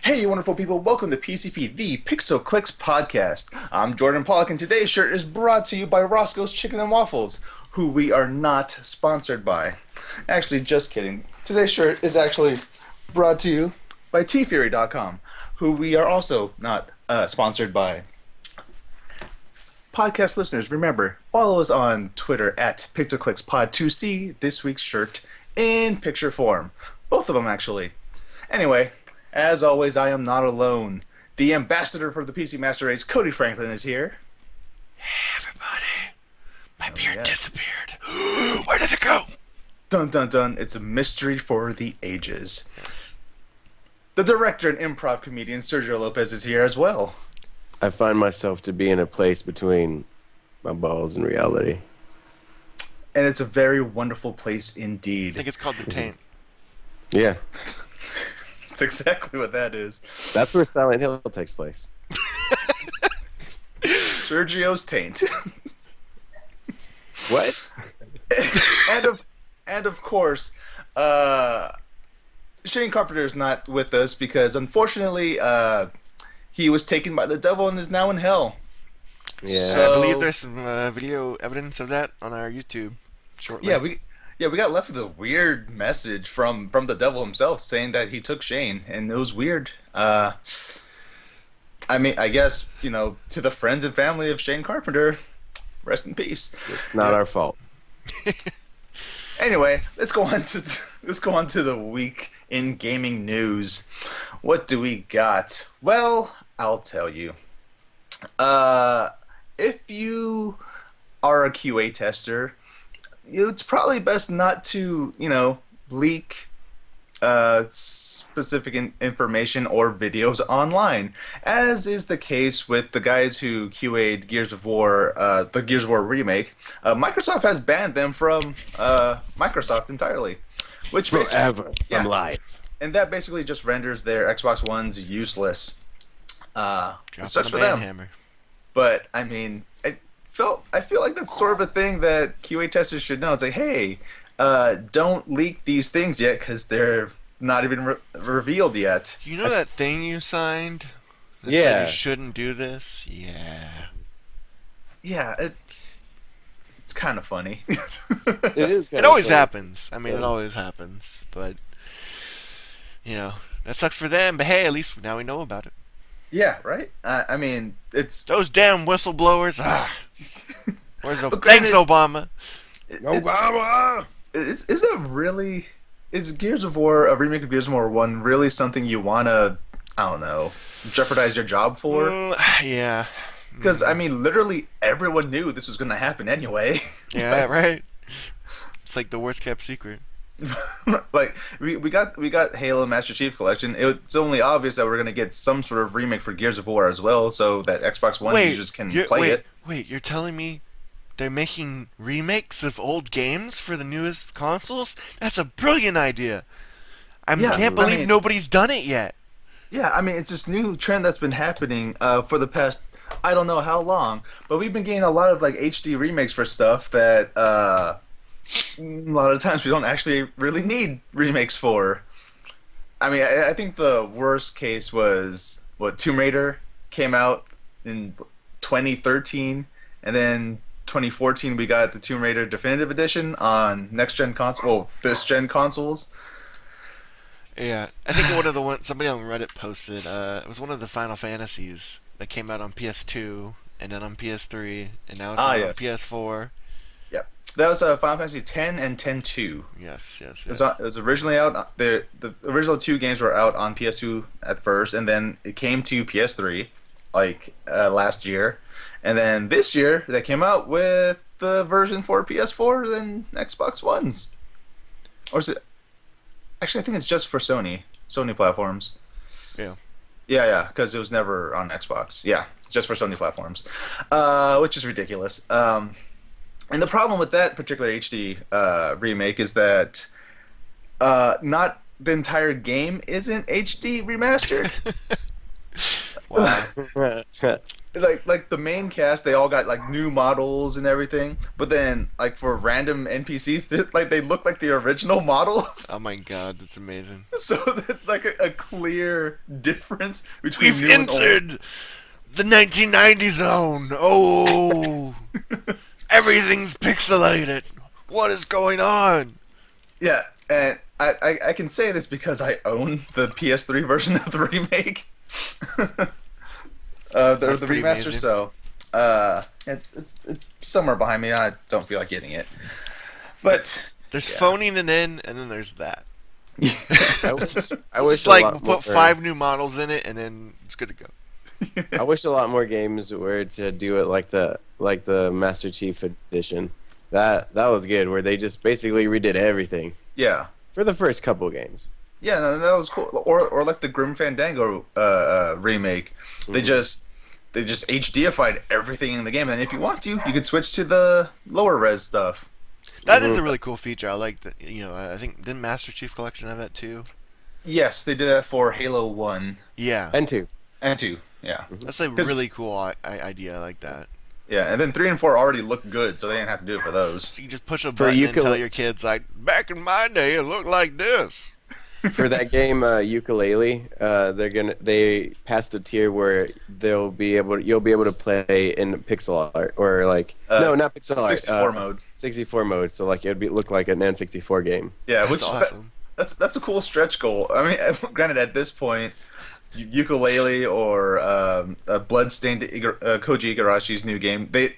Hey, you wonderful people. Welcome to PCP, the Pixel Clicks podcast. I'm Jordan Pollock, and today's shirt is brought to you by Roscoe's Chicken and Waffles, who we are not sponsored by. Actually, just kidding. Today's shirt is actually brought to you by TFury.com, who we are also not sponsored by. Podcast listeners, remember, follow us on Twitter at PixelClicksPod to see this week's shirt in picture form. Both of them, actually. Anyway, as always, I am not alone. The ambassador for the PC Master Race, Cody Franklin, is here. Hey, everybody. My beard disappeared. Where did it go? Dun dun dun, it's a mystery for the ages. The director and improv comedian, Sergio Lopez, is here as well. I find myself to be in a place between my balls and reality. And it's a very wonderful place I indeed. think it's called the taint. Yeah, That's exactly what that is. that's where Silent Hill takes place. Sergio's taint. What? and of course, Shane Carpenter is not with us because unfortunately, he was taken by the devil and is now in hell. Yeah. So- I believe there's some video evidence of that on our YouTube shortly. We got left with a weird message from the devil himself saying that he took Shane, and it was weird. I mean, I guess, to the friends and family of Shane Carpenter, rest in peace. It's not our fault. Anyway, let's go on to the week in gaming news. What do we got? Well, I'll tell you. If you are a QA tester, it's probably best not to, leak specific information or videos online, as is the case with the guys who QA'd Gears of War, the Gears of War remake. Microsoft has banned them from Microsoft entirely, which Forever Yeah. from life. and that basically just renders their Xbox Ones useless. It Drop sucks the for them. hammer. But I mean, I feel like that's sort of a thing that QA testers should know. It's like, hey, don't leak these things yet because they're not even revealed yet. You know that thing you signed? That Yeah. said you shouldn't do this? Yeah. Yeah, it's kind of funny. It is. It always happens. I mean, it always happens. But, that sucks for them. But hey, at least now we know about it. Yeah, right. I mean, it's Those damn whistleblowers. Where's the... But Thanks, granted- Obama. Obama! is it really, is Gears of War, a remake of Gears of War 1, really something you want to, I don't know, jeopardize your job for? Yeah. Because I mean, literally everyone knew this was going to happen anyway. Yeah, right? It's like the worst kept secret. Like we got Halo Master Chief Collection. It's only obvious that we're gonna get some sort of remake for Gears of War as well, so that Xbox One users can play it. Wait, you're telling me they're making remakes of old games for the newest consoles? That's a brilliant idea. I Yeah, can't I believe mean- nobody's done it yet. Yeah, I mean it's this new trend that's been happening for the past I don't know how long, but we've been getting a lot of like HD remakes for stuff that a lot of times we don't actually really need remakes for. I mean, I think the worst case was Tomb Raider came out in 2013, and then 2014 we got the Tomb Raider Definitive Edition on next gen this gen consoles. Yeah, I think one of the ones somebody on Reddit posted. It was one of the Final Fantasies that came out on PS2 and then on PS3 and now it's on Yes. PS4. Yep, that was Final Fantasy X and X-2. Yes. It was originally out. The original two games were out on PS2 at first, and then it came to PS3 like last year, and then this year they came out with the version for PS4 and Xbox Ones. Or is it? Actually, I think it's just for Sony platforms. Yeah. Yeah, because it was never on Xbox. Yeah, it's just for Sony platforms, which is ridiculous. And the problem with that particular HD remake is that not the entire game isn't HD remastered. Wow. like the main cast, they all got like new models and everything, but then like for random NPCs, they look like the original models. Oh my god, that's amazing. So that's like a clear difference between We've new and old. entered the 1990 zone. Oh, everything's pixelated. What is going on? Yeah, and I can say this because I own the PS3 version of the remake. The pretty remaster, amazing. so it's somewhere behind me. I don't feel like getting it, but There's Yeah. phoning it in, and then there's that. I wish Just a like lot put more, 5 new models in it, and then it's good to go. I wish a lot more games were to do it like the Master Chief edition. That was good, where they just basically redid everything yeah, for the first couple games. yeah, no, that was cool. Or like the Grim Fandango remake, they just HDified everything in the game, and if you want to, you could switch to the lower res stuff. That is a really cool feature. I like that. You know, I think didn't Master Chief Collection have that too? Yes, they did that for Halo 1 Yeah, And 2. and 2. Yeah. that's a really cool idea. I like that. Yeah, and then 3 and 4 already look good, so they didn't have to do it for those. So you just push a button and tell your kids like, back in my day, it looked like this. For that game, Ukulele, they passed a tier where you'll be able to play in pixel art, or like no, not pixel art, 64 mode. 64 mode. So like it'd look like an N64 game. Yeah, That's which awesome. that's a cool stretch goal. I mean, granted, at this point, Ukulele or Bloodstained Koji Igarashi's new game, they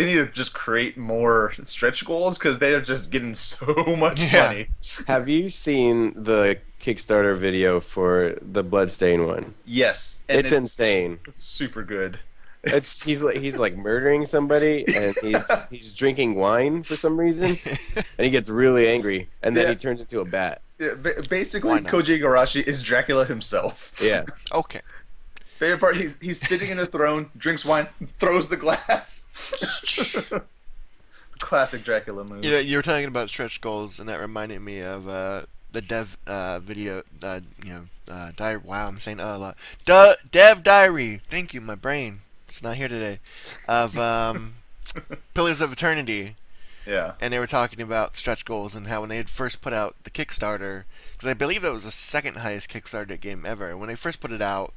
need to just create more stretch goals because they are just getting so much Yeah. money. Have you seen the Kickstarter video for the Bloodstain one? Yes, and It's insane. It's super good. He's like murdering somebody, and he's drinking wine for some reason, and he gets really angry, and then Yeah. he turns into a bat. Yeah, basically, Why not? Koji Igarashi is Dracula himself. Yeah. Okay. Favorite part: he's sitting in a throne, drinks wine, throws the glass. Classic Dracula move. You know, you were talking about stretch goals, and that reminded me of the dev video. Wow, I'm saying a lot. Dev diary. Thank you, my brain. It's not here today. Of Pillars of Eternity. Yeah. And they were talking about stretch goals and how when they had first put out the Kickstarter, because I believe that was the second highest Kickstarter game ever. And when they first put it out,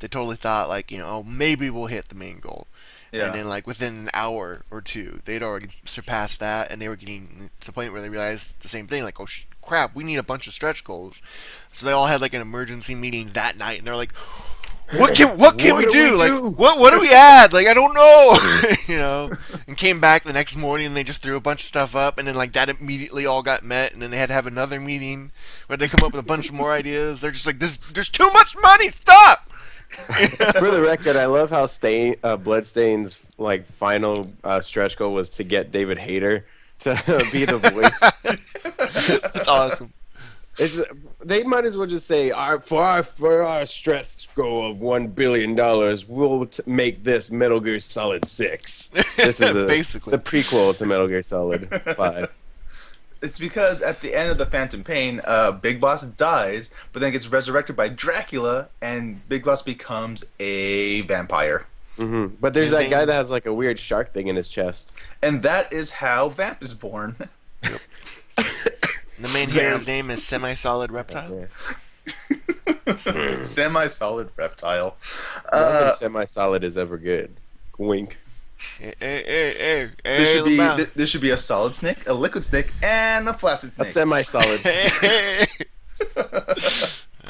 they totally thought like, oh, maybe we'll hit the main goal. Yeah. And then like within an hour or two, they'd already surpassed that, and they were getting to the point where they realized the same thing, like, oh crap, we need a bunch of stretch goals. So they all had like an emergency meeting that night, and they're like, what can we do? Like, what do we add? Like, I don't know. And came back the next morning and they just threw a bunch of stuff up, and then like that immediately all got met, and then they had to have another meeting where they come up with a bunch more ideas. They're just like, there's too much money. Stop. For the record, I love how Bloodstain's like final stretch goal was to get David Hayter to be the voice. That's awesome. They might as well just say, for our stretch goal of $1 billion, we'll make this Metal Gear Solid 6. This is Basically. the prequel to Metal Gear Solid 5. It's because at the end of the Phantom Pain, Big Boss dies, but then gets resurrected by Dracula, and Big Boss becomes a vampire. Mm-hmm. But there's that guy that has like a weird shark thing in his chest. And that is how Vamp is born. The main hero's name is Semi-Solid Reptile. Yeah. Semi-solid reptile. Nothing semi-solid is ever good. Wink. Hey, There should be a solid snake, a liquid snake, and a flaccid A snake. semi-solid. hey.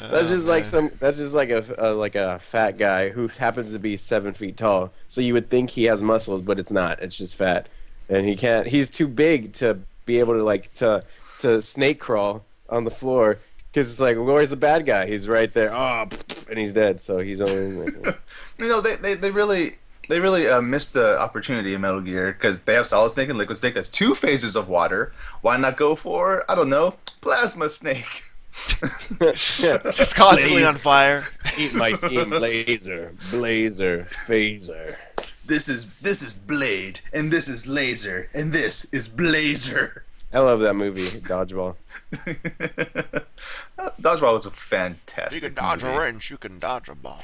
That's just like a fat guy who happens to be 7 feet tall. So you would think he has muscles, but it's not. It's just fat, and he can't. He's too big to be able to snake crawl on the floor, because it's like, where's the bad guy? He's right there. Oh, and he's dead. So he's only. They really missed the opportunity in Metal Gear because they have solid snake and liquid snake. That's 2 phases of water. Why not go for, I don't know, plasma snake? Just constantly on fire. Eat my team, Blazer, Phaser. This is Blade, and this is Laser, and this is Blazer. I love that movie, Dodgeball. Dodgeball was a fantastic You can dodge movie. a wrench, you can dodge a ball.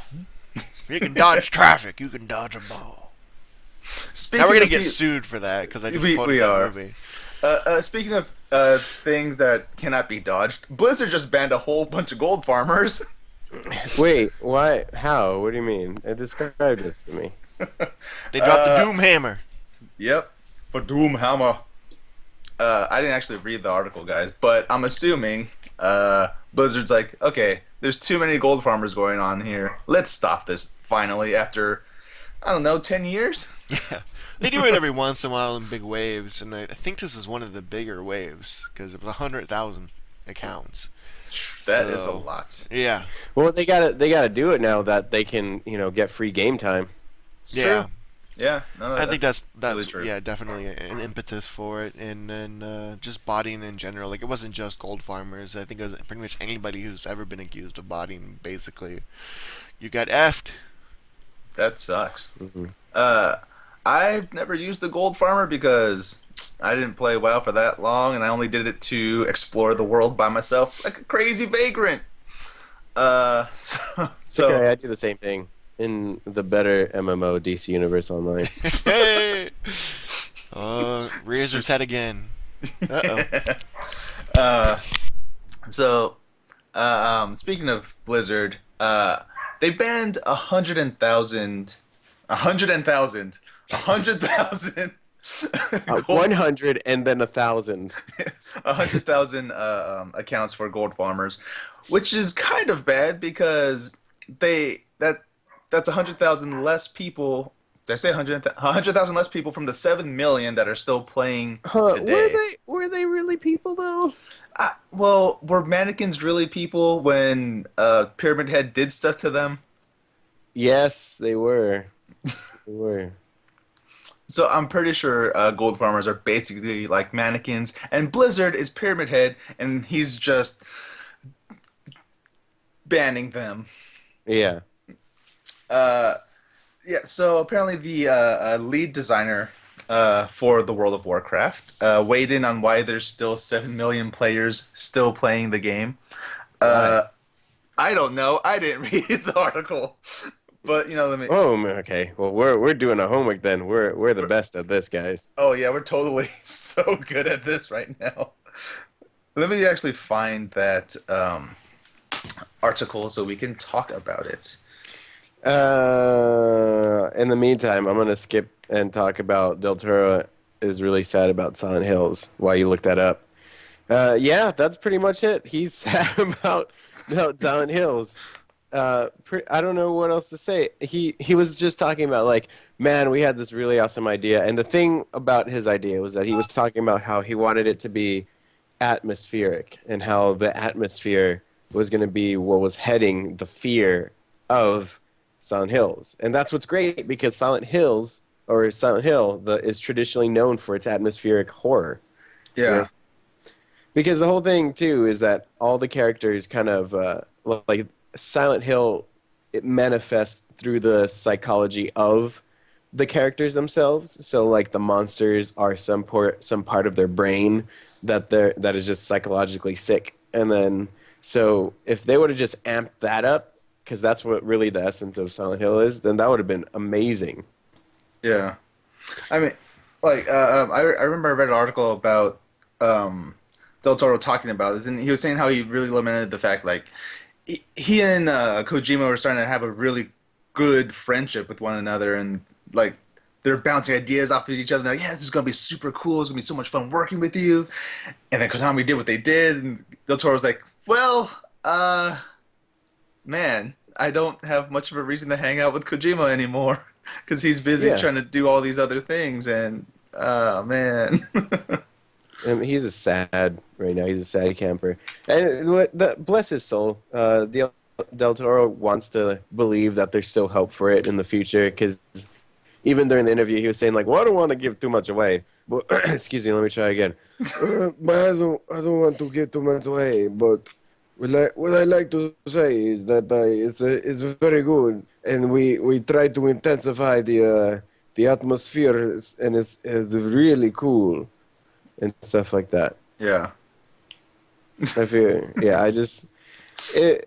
You can dodge traffic, you can dodge a ball. Speaking Now we're gonna of get the- sued for that because I just We quoted that are. movie. Speaking of things that cannot be dodged, Blizzard just banned a whole bunch of gold farmers. Wait, why? How? What do you mean? Describe this to me. They dropped the Uh, Doom Hammer. yep, for Doomhammer. I didn't actually read the article, guys, but I'm assuming Blizzard's like, okay, there's too many gold farmers going on here. Let's stop this finally after, I don't know, 10 years? Yeah, they do it every once in a while in big waves, and I think this is one of the bigger waves because it was 100,000 accounts. That is a So lot. yeah, Well, they gotta do it now that they can, get free game time. It's yeah. true. Yeah, no, I think that's really true. yeah, definitely an impetus for it, and then just botting in general. Like it wasn't just gold farmers. I think it was pretty much anybody who's ever been accused of botting. Basically, you got effed. That sucks. Hmm. Uh, I've never used the gold farmer because I didn't play WoW for that long, and I only did it to explore the world by myself like a crazy vagrant. So, It's okay, I do the same thing in the better MMO DC Universe Online. Hey, Razor's head again. Uh oh. uh, so speaking of Blizzard, they banned 100,000 100 and then 1,000. 100,000 accounts for gold farmers, which is kind of bad because that's 100,000 less people. Did I say 100,000 less people from the 7 million that are still playing Huh? today? Were they really people though? Well, were mannequins really people when Pyramid Head did stuff to them? Yes, they were. They were. So I'm pretty sure gold farmers are basically like mannequins, and Blizzard is Pyramid Head, and he's just banning them. Yeah. Uh, yeah. So apparently the lead designer for the World of Warcraft weighed in on why there's still 7 million players still playing the game. Why? Uh, I don't know. I didn't read the article, but let me. Oh, okay. Well, we're doing our homework then. We're the best at this, guys. Oh yeah, we're totally so good at this right now. Let me actually find that article so we can talk about it. In the meantime, I'm gonna skip and talk about Del Toro is really sad about Silent Hills. While you look that up. Yeah, that's pretty much it. He's sad about Silent Hills. I don't know what else to say. He was just talking about like, man, we had this really awesome idea, and the thing about his idea was that he was talking about how he wanted it to be atmospheric and how the atmosphere was going to be what was heading the fear of Silent Hills, and that's what's great because Silent Hills or Silent Hill is traditionally known for its atmospheric horror. Yeah. Because the whole thing too is that all the characters kind of like Silent Hill, it manifests through the psychology of the characters themselves. So like the monsters are some part of their brain that is just psychologically sick. And then so if they would have just amped that up, because that's what really the essence of Silent Hill is, then that would have been amazing. Yeah. I mean, like, I remember I read an article about Del Toro talking about this, and he was saying how he really lamented the fact, like, he and Kojima were starting to have a really good friendship with one another, and, like, they're bouncing ideas off of each other. Like, yeah, this is going to be super cool. It's going to be so much fun working with you. And then Konami did what they did, and Del Toro was like, well, man, I don't have much of a reason to hang out with Kojima anymore because he's busy Yeah. trying to do all these other things, and man. He's a sad right now. He's a sad camper, and bless his soul. Del Toro wants to believe that there's still hope for it in the future. Because even during the interview, he was saying like, "Well, I don't want to give too much away." But excuse me, let me try again. But I don't want to give too much away. But what I like to say is that it's very good, and we try to intensify the atmosphere, and it's really cool and stuff like that. Yeah. I feel, yeah,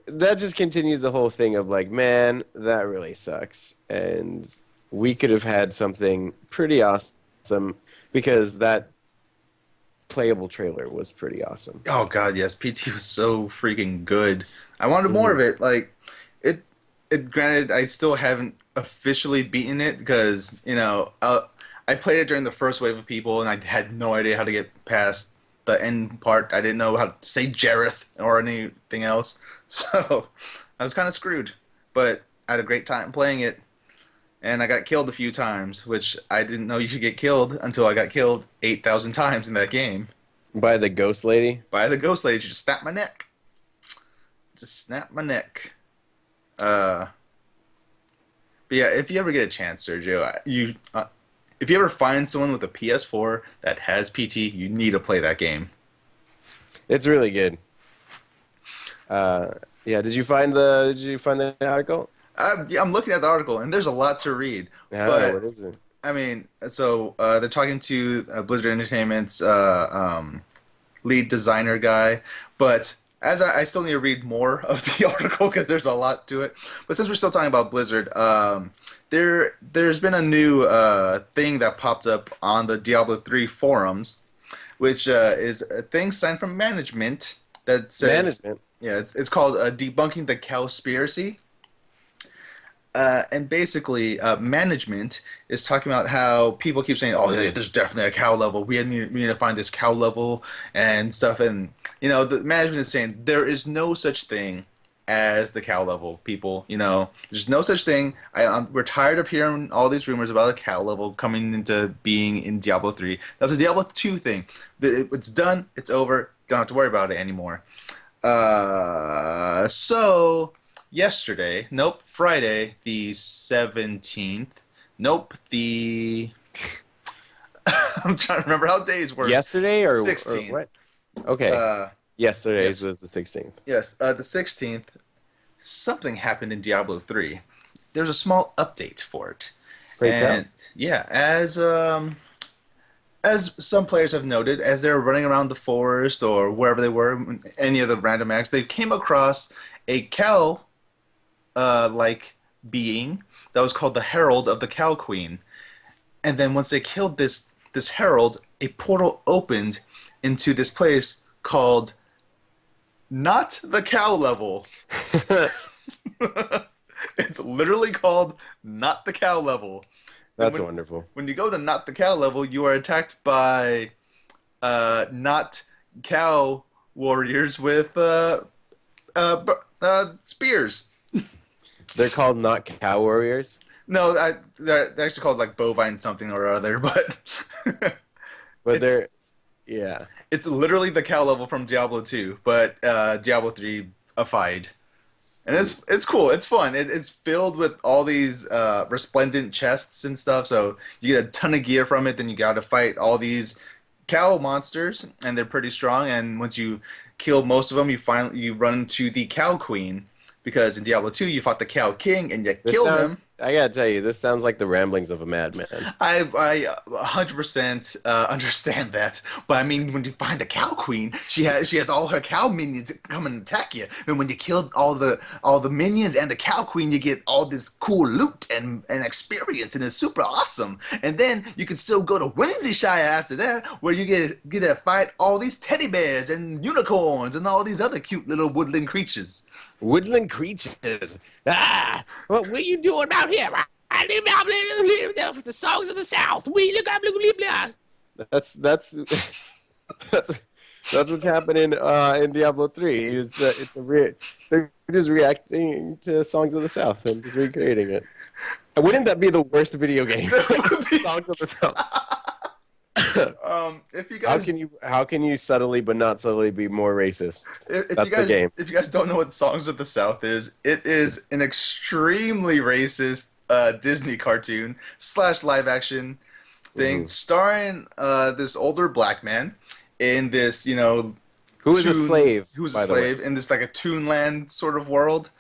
that just continues the whole thing of like, man, that really sucks, and we could have had something pretty awesome because that playable trailer was pretty awesome. Oh God, yes. PT was so freaking good. I wanted more of it. Like, Granted, I still haven't officially beaten it because I played it during the first wave of people, and I had no idea how to get past the end part. I didn't know how to say Jareth or anything else, so I was kind of screwed. But I had a great time playing it, and I got killed a few times, which I didn't know you could get killed until I got killed 8,000 times in that game By the ghost lady. by the ghost lady. She just snapped my neck. Just snapped my neck. But yeah, if you ever get a chance, Sergio, if you ever find someone with a PS4 that has PT, you need to play that game. It's really good. Yeah. Did you find the article? Yeah, I'm looking at the article, and there's a lot to read. Yeah. But What is it? I mean, so they're talking to Blizzard Entertainment's lead designer guy, but as I still need to read more of the article because there's a lot to it. But since we're still talking about Blizzard, there's been a new thing that popped up on the Diablo 3 forums, which is a thing signed from management that says, Management. yeah, it's called Debunking the Cowspiracy. And basically, management is talking about how people keep saying, "Oh, yeah, there's definitely a cow level. We need to find this cow level and stuff." And the management is saying there is no such thing as the cow level. People, there's no such thing. We're tired of hearing all these rumors about a cow level coming into being in Diablo 3. That's a Diablo 2 thing. It's done. It's over. Don't have to worry about it anymore. So. Yesterday, nope, Friday, the 17th, nope, I'm trying to remember how days work. Yesterday or 16th. Or what? Okay. Yesterday's was the 16th. Yes, the 16th, something happened in Diablo 3. There's a small update for it. Great And, yeah, as some players have noted, as they're running around the forest or wherever they were, any of the random acts, they came across a cow like being that was called the Herald of the Cow Queen. And then once they killed this herald, a portal opened into this place called Not the Cow Level. It's literally called Not the Cow Level. That's wonderful. When you go to Not the Cow Level, you are attacked by not cow warriors with spears. They're called not cow warriors. No, they're actually called like bovine something or other, but But It's- yeah. it's literally the cow level from Diablo 2, but Diablo 3-ified. And it's cool. It's fun. It's filled with all these resplendent chests and stuff, so you get a ton of gear from it. Then you got to fight all these cow monsters, and they're pretty strong. And once you kill most of them, you run into the Cow Queen. Because in Diablo 2, you fought the Cow King and you killed him. I gotta tell you, this sounds like the ramblings of a madman. I 100% understand that, but I mean, when you find the Cow Queen, she has all her cow minions come and attack you, and when you kill all the minions and the Cow Queen, you get all this cool loot and experience, and it's super awesome. And then you can still go to Whimsyshire after that, where you get to fight all these teddy bears and unicorns and all these other cute little woodland creatures. Woodland creatures. What are you doing out here? I live the songs of the South. We look up, That's what's happening in Diablo 3. They're just reacting to songs of the South and just recreating it. Wouldn't that be the worst video game? Songs of the South. If you guys How can you subtly but not subtly be more racist? That's you guys, the game. If you guys don't know what Songs of the South is, it is an extremely racist Disney cartoon / live action thing starring this older black man in this, Who is a slave? Who's a by the way? slave in this like a Toonland sort of world.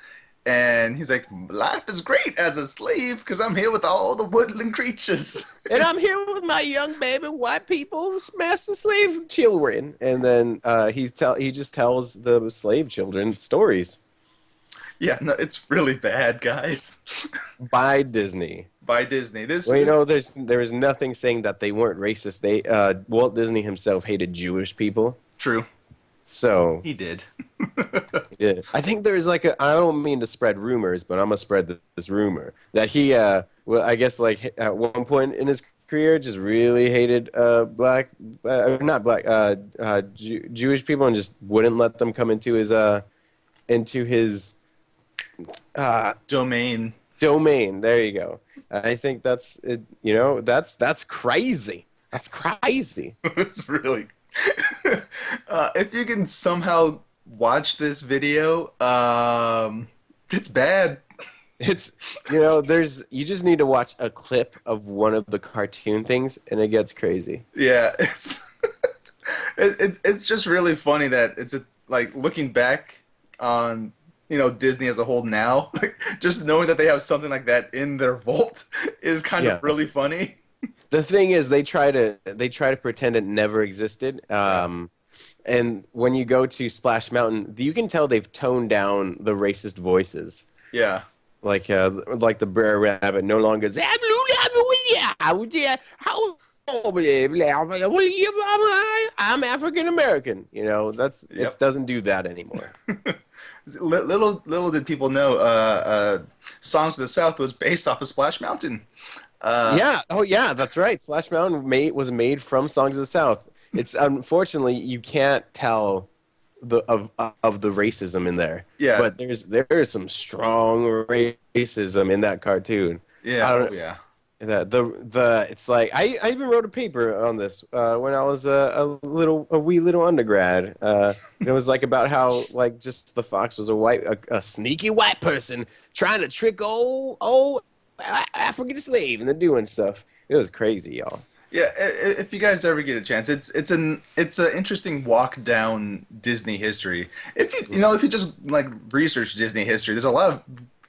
And he's like, life is great as a slave because I'm here with all the woodland creatures. And I'm here with my young baby white people, master slave children. And then he just tells the slave children stories Yeah, no, it's really bad, guys. by Disney. By Disney. Well, there was nothing saying that they weren't racist. Walt Disney himself hated Jewish people. True. So He did. yeah, I think there's like a. I don't mean to spread rumors, but I'm gonna spread this rumor that he, well, I guess like at one point in his career, just really hated black, not black, Jewish people, and just wouldn't let them come into his uh Domain. domain. There you go. I think that's it. You know, that's crazy. That's crazy. It's really. If you can somehow watch this video, it's bad. It's you know, there's you just need to watch a clip of one of the cartoon things, and it gets crazy. Yeah, it's it's just really funny that it's like looking back on Disney as a whole now, like just knowing that they have something like that in their vault is kind Yeah. of really funny. The thing is, they try to pretend it never existed. And when you go to Splash Mountain, you can tell they've toned down the racist voices. Yeah. Like the Brer Rabbit no longer is, I'm African American. You know, it Yep. doesn't do that anymore. Little did people know, Songs of the South was based off of Splash Mountain. Yeah. Oh, yeah. That's right. Splash Mountain was made from Songs of the South. It's unfortunately you can't tell of the racism in there. Yeah. But there's some strong racism in that cartoon. Yeah. I Oh, don't- yeah. The it's like I even wrote a paper on this when I was a wee little undergrad. It was like about how like just the fox was a sneaky white person trying to trick old African slave into doing stuff. It was crazy, y'all. Yeah, if you guys ever get a chance, it's an interesting walk down Disney history. If you just like research Disney history, there's a lot of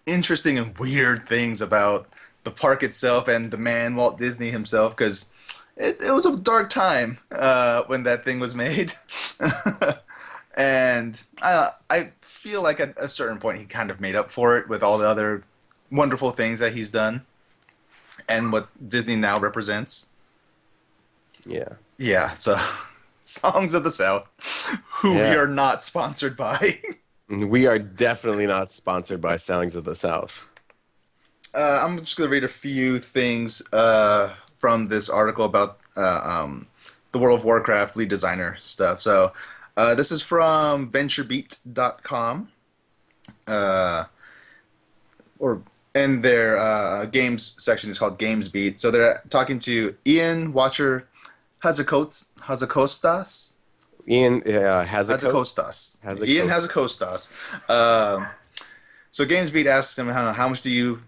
interesting and weird things about the park itself and the man Walt Disney himself, because it was a dark time when that thing was made, and I feel like at a certain point he kind of made up for it with all the other wonderful things that he's done and what Disney now represents. Yeah. Yeah, so Songs of the South, who we Yeah. are not sponsored by. We are definitely not sponsored by Sounds of the South. I'm just going to read a few things from this article about the World of Warcraft lead designer stuff. So this is from VentureBeat.com, or and their games section is called Games Beat. So they're talking to Ian Watcher Hazakostas. Ian has a coat. Hazakostas. Hazakostas. Ian Hazakostas. So GamesBeat asks him how much do you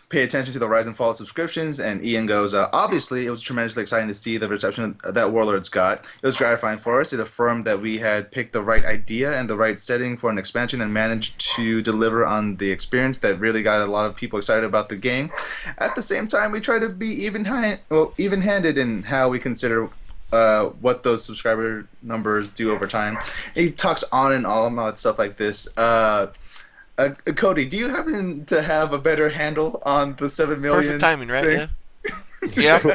pay attention to the rise and fall of subscriptions, and Ian goes, obviously it was tremendously exciting to see the reception that Warlords got. It was gratifying for us. It affirmed that we had picked the right idea and the right setting for an expansion and managed to deliver on the experience that really got a lot of people excited about the game. At the same time, we try to be even-handed in how we consider what those subscriber numbers do over time. He talks on and on about stuff like this. Cody, do you happen to have a better handle on the 7 million? Perfect timing, right? thing? Yeah. For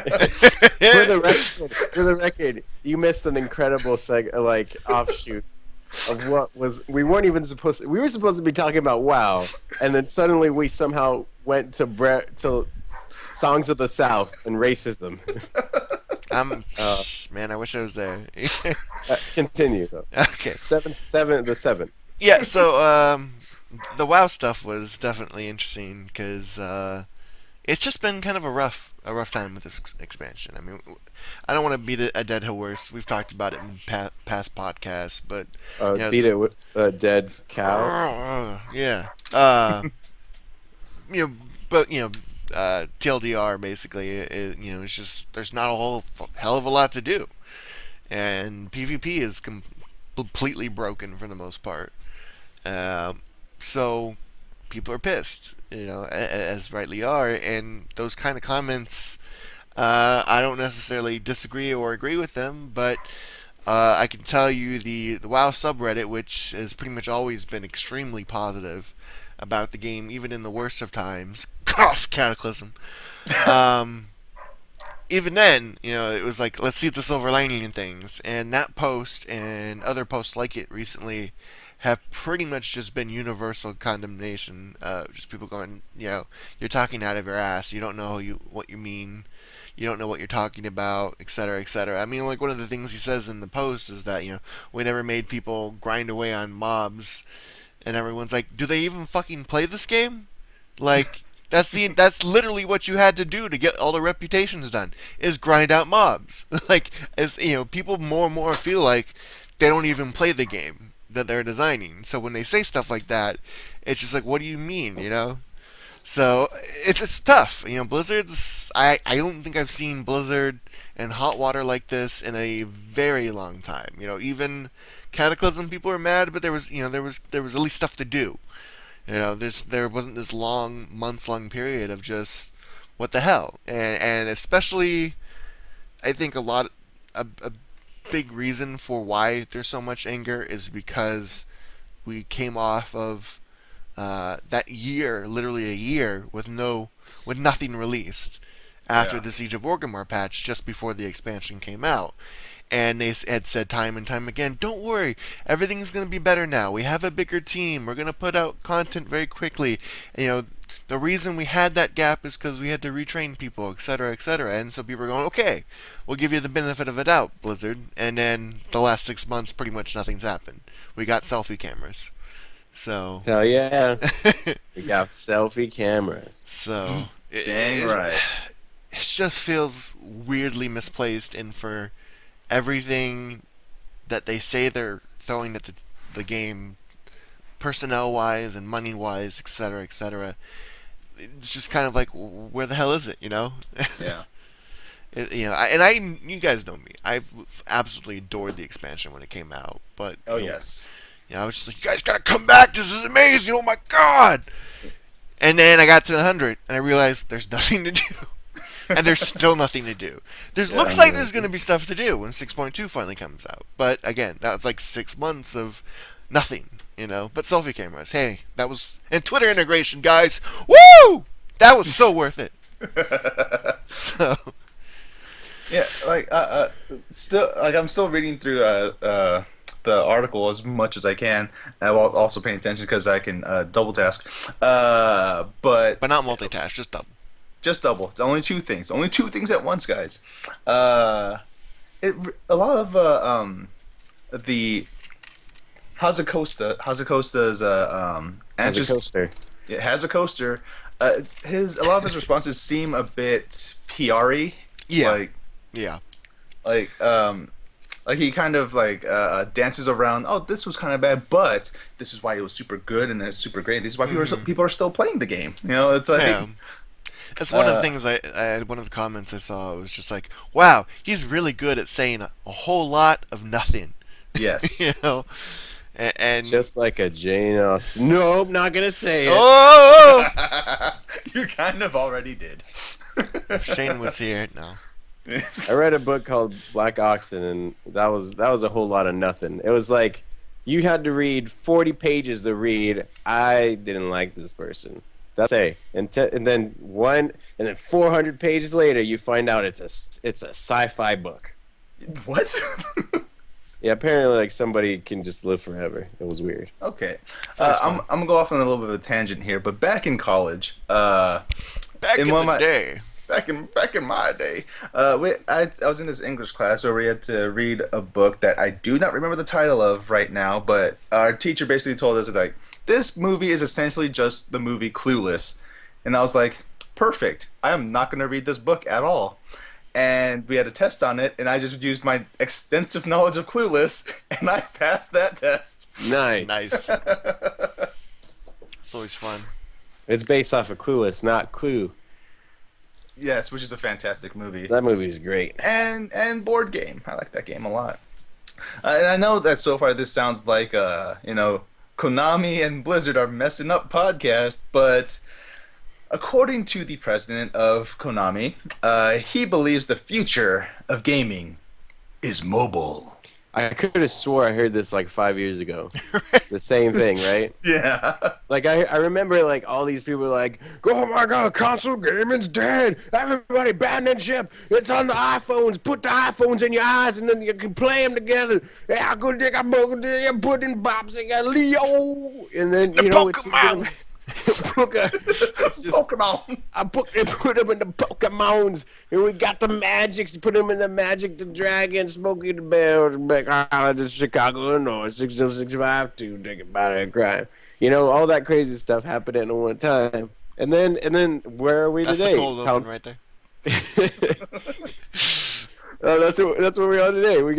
the record, you missed an incredible offshoot of what was. We weren't even supposed to. We were supposed to be talking about WoW, and then suddenly we somehow went to Songs of the South and racism. Man, I wish I was there. Continue though. Okay. Seven. Yeah, so the WoW stuff was definitely interesting because it's just been kind of a rough time with this expansion. I mean, I don't want to beat a dead horse. We've talked about it in past podcasts, but Beat it with a dead cow. yeah. TLDR basically, it's just there's not a whole hell of a lot to do, and PvP is completely broken for the most part. So people are pissed, as rightly are, and those kind of comments, I don't necessarily disagree or agree with them, but I can tell you the WoW subreddit, which has pretty much always been extremely positive about the game, even in the worst of times, Cataclysm, even then, it was like, let's see the silver lining in things. And that post and other posts like it recently have pretty much just been universal condemnation. Just people going, you're talking out of your ass. You don't know what you mean. You don't know what you're talking about, etc., etc. I mean, like, one of the things he says in the post is that, we never made people grind away on mobs. And everyone's like, do they even fucking play this game? Like, that's literally what you had to do to get all the reputations done, is grind out mobs. Like, as people more and more feel like they don't even play the game that they're designing. So when they say stuff like that, it's just like, what do you mean, So it's tough. Blizzard's, I don't think I've seen Blizzard and hot water like this in a very long time. Even Cataclysm, people were mad, but there was at least stuff to do. There wasn't this months long period of just what the hell, and especially, I think a big reason for why there's so much anger is because we came off of that year, literally a year, with nothing released after the Siege of Orgrimmar patch, just before the expansion came out. And they had said time and time again, don't worry, everything's going to be better now. We have a bigger team. We're going to put out content very quickly. The reason we had that gap is because we had to retrain people, etc., etc. And so people are going, okay, we'll give you the benefit of a doubt, Blizzard. And then the last 6 months, pretty much nothing's happened. We got selfie cameras. So. Hell yeah. We got selfie cameras. So. Dang right. It just feels weirdly misplaced, and for everything that they say they're throwing at the game, personnel-wise and money-wise, etc., etc., it's just kind of like, where the hell is it, Yeah. You guys know me. I absolutely adored the expansion when it came out, but Oh yes. I was just like, you guys gotta come back. This is amazing. Oh my god! And then I got to 100, and I realized there's nothing to do. And there's still nothing to do. Looks like there's going to be stuff to do when 6.2 finally comes out. But again, that's like 6 months of nothing, But selfie cameras, hey, that was... And Twitter integration, guys, woo! That was so worth it. So... Yeah, like I'm still reading through the article as much as I can. And I'm also paying attention because I can double task. But not multitask, just double. Just double. It's only two things. Only two things at once, guys. A lot of the Hazukosta's answers. Hazukoster. Yeah, Hazukoster. A lot of his responses seem a bit PR-y. Yeah. Like he kind of dances around. Oh, this was kind of bad, but this is why it was super good and it's super great. This is why people are still playing the game. It's like. Yeah. That's one of the things one of the comments I saw was just like, wow, he's really good at saying a whole lot of nothing. Yes. And just like a Jane Austen. Nope, not gonna say it. Oh! You kind of already did. If Shane was here, no. I read a book called Black Oxen, and that was a whole lot of nothing. It was like you had to read 40 pages to read. I didn't like this person. That's and then 400 pages later, you find out it's a sci-fi book. What? Yeah, apparently, like, somebody can just live forever. It was weird. Okay, I'm gonna go off on a little bit of a tangent here, but back in college, back in the day. Back in my day, I was in this English class where we had to read a book that I do not remember the title of right now, but our teacher basically told us, like, this movie is essentially just the movie Clueless. And I was like, perfect. I am not going to read this book at all. And we had a test on it, and I just used my extensive knowledge of Clueless, and I passed that test. Nice. It's always fun. It's based off of Clueless, not Clue. Yes, which is a fantastic movie. That movie is great. And board game. I like that game a lot. And I know that so far this sounds like, Konami and Blizzard are messing up podcast, but according to the president of Konami, he believes the future of gaming is mobile. I could have swore I heard this like 5 years ago. The same thing, right? Yeah. Like I remember like all these people were like, "Oh my God, console gaming's dead! Everybody abandon ship! It's on the iPhones. Put the iPhones in your eyes, and then you can play them together. Yeah, go dig a book, put in Bob's Leo, and then The you know it's just Pokemon! gonna, it's just, Pokemon. they put them in the Pokemons, and we got the Magics. Put them in the Magic the Dragon, Smokey the Bear, back out of Chicago, Illinois, 60652, take about a crime. You know, all that crazy stuff happened at one time. And then where are we That's today? the cold open right there. That's what we are today. We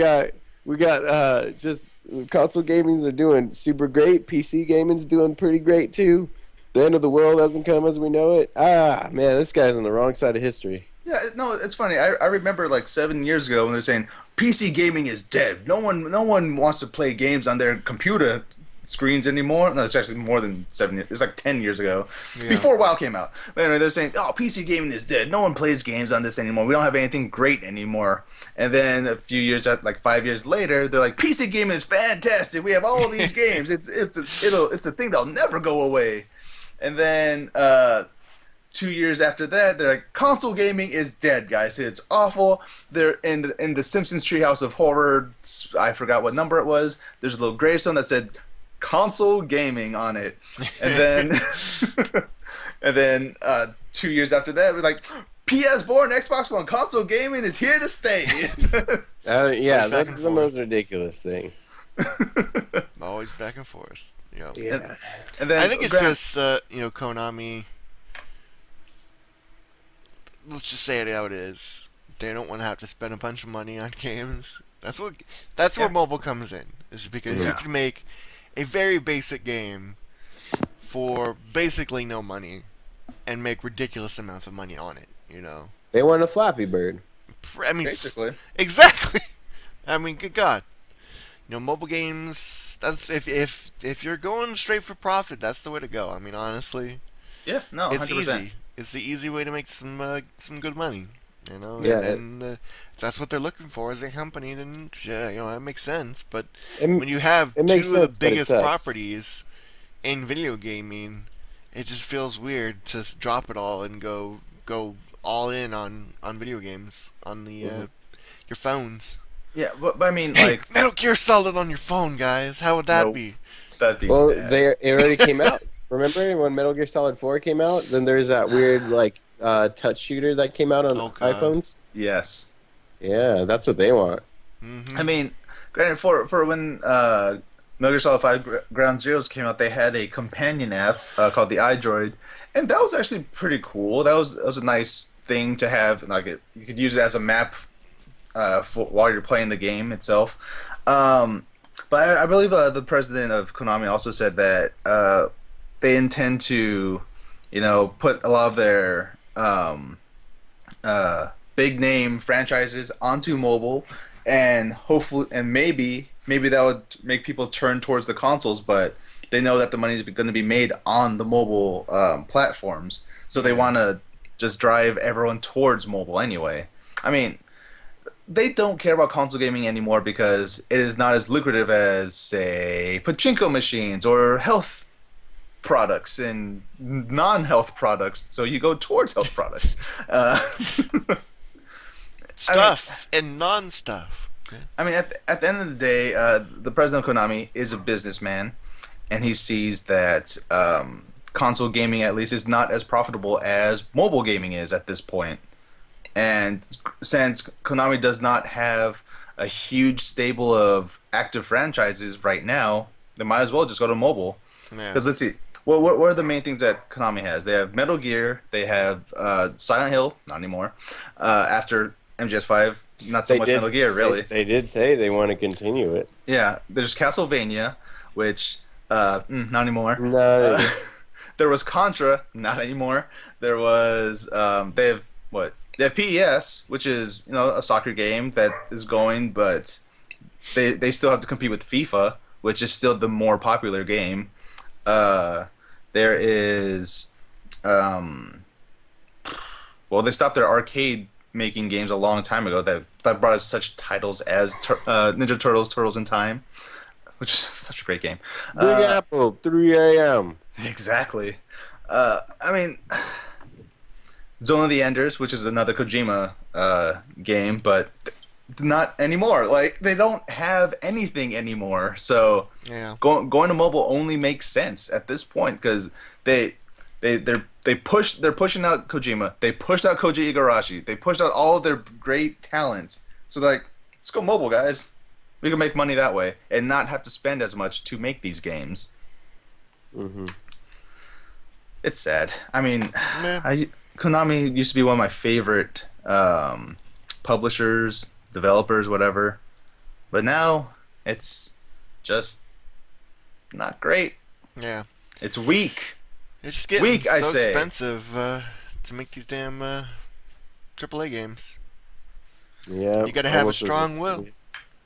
got just console gamings are doing super great. PC gaming's doing pretty great too. The end of the world hasn't come as we know it. Ah, man, this guy's on the wrong side of history. Yeah, no, it's funny. I remember like 7 years ago when they're saying PC gaming is dead. No one wants to play games on their computer screens anymore. No, it's actually more than 7 years. It's like 10 years ago, before WoW came out. But anyway, they're saying, "Oh, PC gaming is dead. No one plays games on this anymore. We don't have anything great anymore." And then a few years, like 5 years later, they're like, "PC gaming is fantastic. We have all these games. It's a thing that'll never go away." And then 2 years after that, they're like, console gaming is dead, guys. It's awful. They're in the Simpsons Treehouse of Horror. I forgot what number it was. There's a little gravestone that said console gaming on it. And then and then 2 years after that, we're like, PS4 and Xbox One console gaming is here to stay. Yeah, back that's and the forth. most ridiculous thing. Always back and forth. You know. Yeah. And then I think it's Grant- just Konami. Let's just say it how it is. They don't want to have to spend a bunch of money on games. That's where mobile comes in. Is because you Yeah. can make a very basic game for basically no money and make ridiculous amounts of money on it. You know. They want a Flappy Bird. I mean, basically. exactly. I mean, good God. You know, mobile games. That's if you're going straight for profit, that's the way to go. I mean, honestly. Yeah, no, It's 100%. easy. It's the easy way to make some good money, you know. Yeah, and if that's what they're looking for as a company, then yeah, you know, that makes sense. But It- when you have two it makes of the sense, but it biggest sucks. properties in video gaming, it just feels weird to drop it all and go all in on video games on the your phones. Yeah, but I mean, Hey, like, Metal Gear Solid on your phone, guys. How would that Nope. be? that'd be Well, bad. it already came out. Remember when Metal Gear Solid 4 came out? Then there's that weird like touch shooter that came out on Oh, God. iPhones. Yes. Yeah, that's what they want. Hmm. I mean, granted, for when Metal Gear Solid 5 Ground Zeroes came out, they had a companion app called the iDroid, and that was actually pretty cool. That was a nice thing to have. Like, you could use it as a map while you're playing the game itself. But I believe the president of Konami also said that they intend to, put a lot of their big name franchises onto mobile, and hopefully, and maybe that would make people turn towards the consoles. But they know that the money is going to be made on the mobile platforms, so they want to just drive everyone towards mobile anyway. I mean, they don't care about console gaming anymore because it is not as lucrative as, say, pachinko machines or health products and non-health products. So you go towards health products. Stuff and non-stuff. I mean, at the end of the day, the president of Konami is a businessman, and he sees that console gaming, at least, is not as profitable as mobile gaming is at this point. And since Konami does not have a huge stable of active franchises right now, they might as well just go to mobile. Yeah. Because let's see, what are the main things that Konami has? They have Metal Gear, they have Silent Hill, not anymore. After MGS5, not so much Metal Gear, really. They did say they want to continue it. Yeah, there's Castlevania, which not anymore. No, There was Contra, not anymore. There was they have what? They have PES, which is a soccer game that is going, but they still have to compete with FIFA, which is still the more popular game. There is well, they stopped their arcade making games a long time ago that brought us such titles as Ninja Turtles, Turtles in Time, which is such a great game. Big Apple, 3 a.m. Exactly. I mean, Zone of the Enders, which is another Kojima game, but not anymore. Like, they don't have anything anymore. So Yeah. going to mobile only makes sense at this point because they're pushing out Kojima. They pushed out Koji Igarashi. They pushed out all of their great talents. So like, let's go mobile, guys. We can make money that way and not have to spend as much to make these games. Mm-hmm. It's sad. I mean, Meh. Konami used to be one of my favorite publishers, developers, whatever. But now it's just not great. Yeah. It's weak. It's just getting Weak, so I say. expensive to make these damn AAA games. Yeah. You gotta have a almost strong as- will.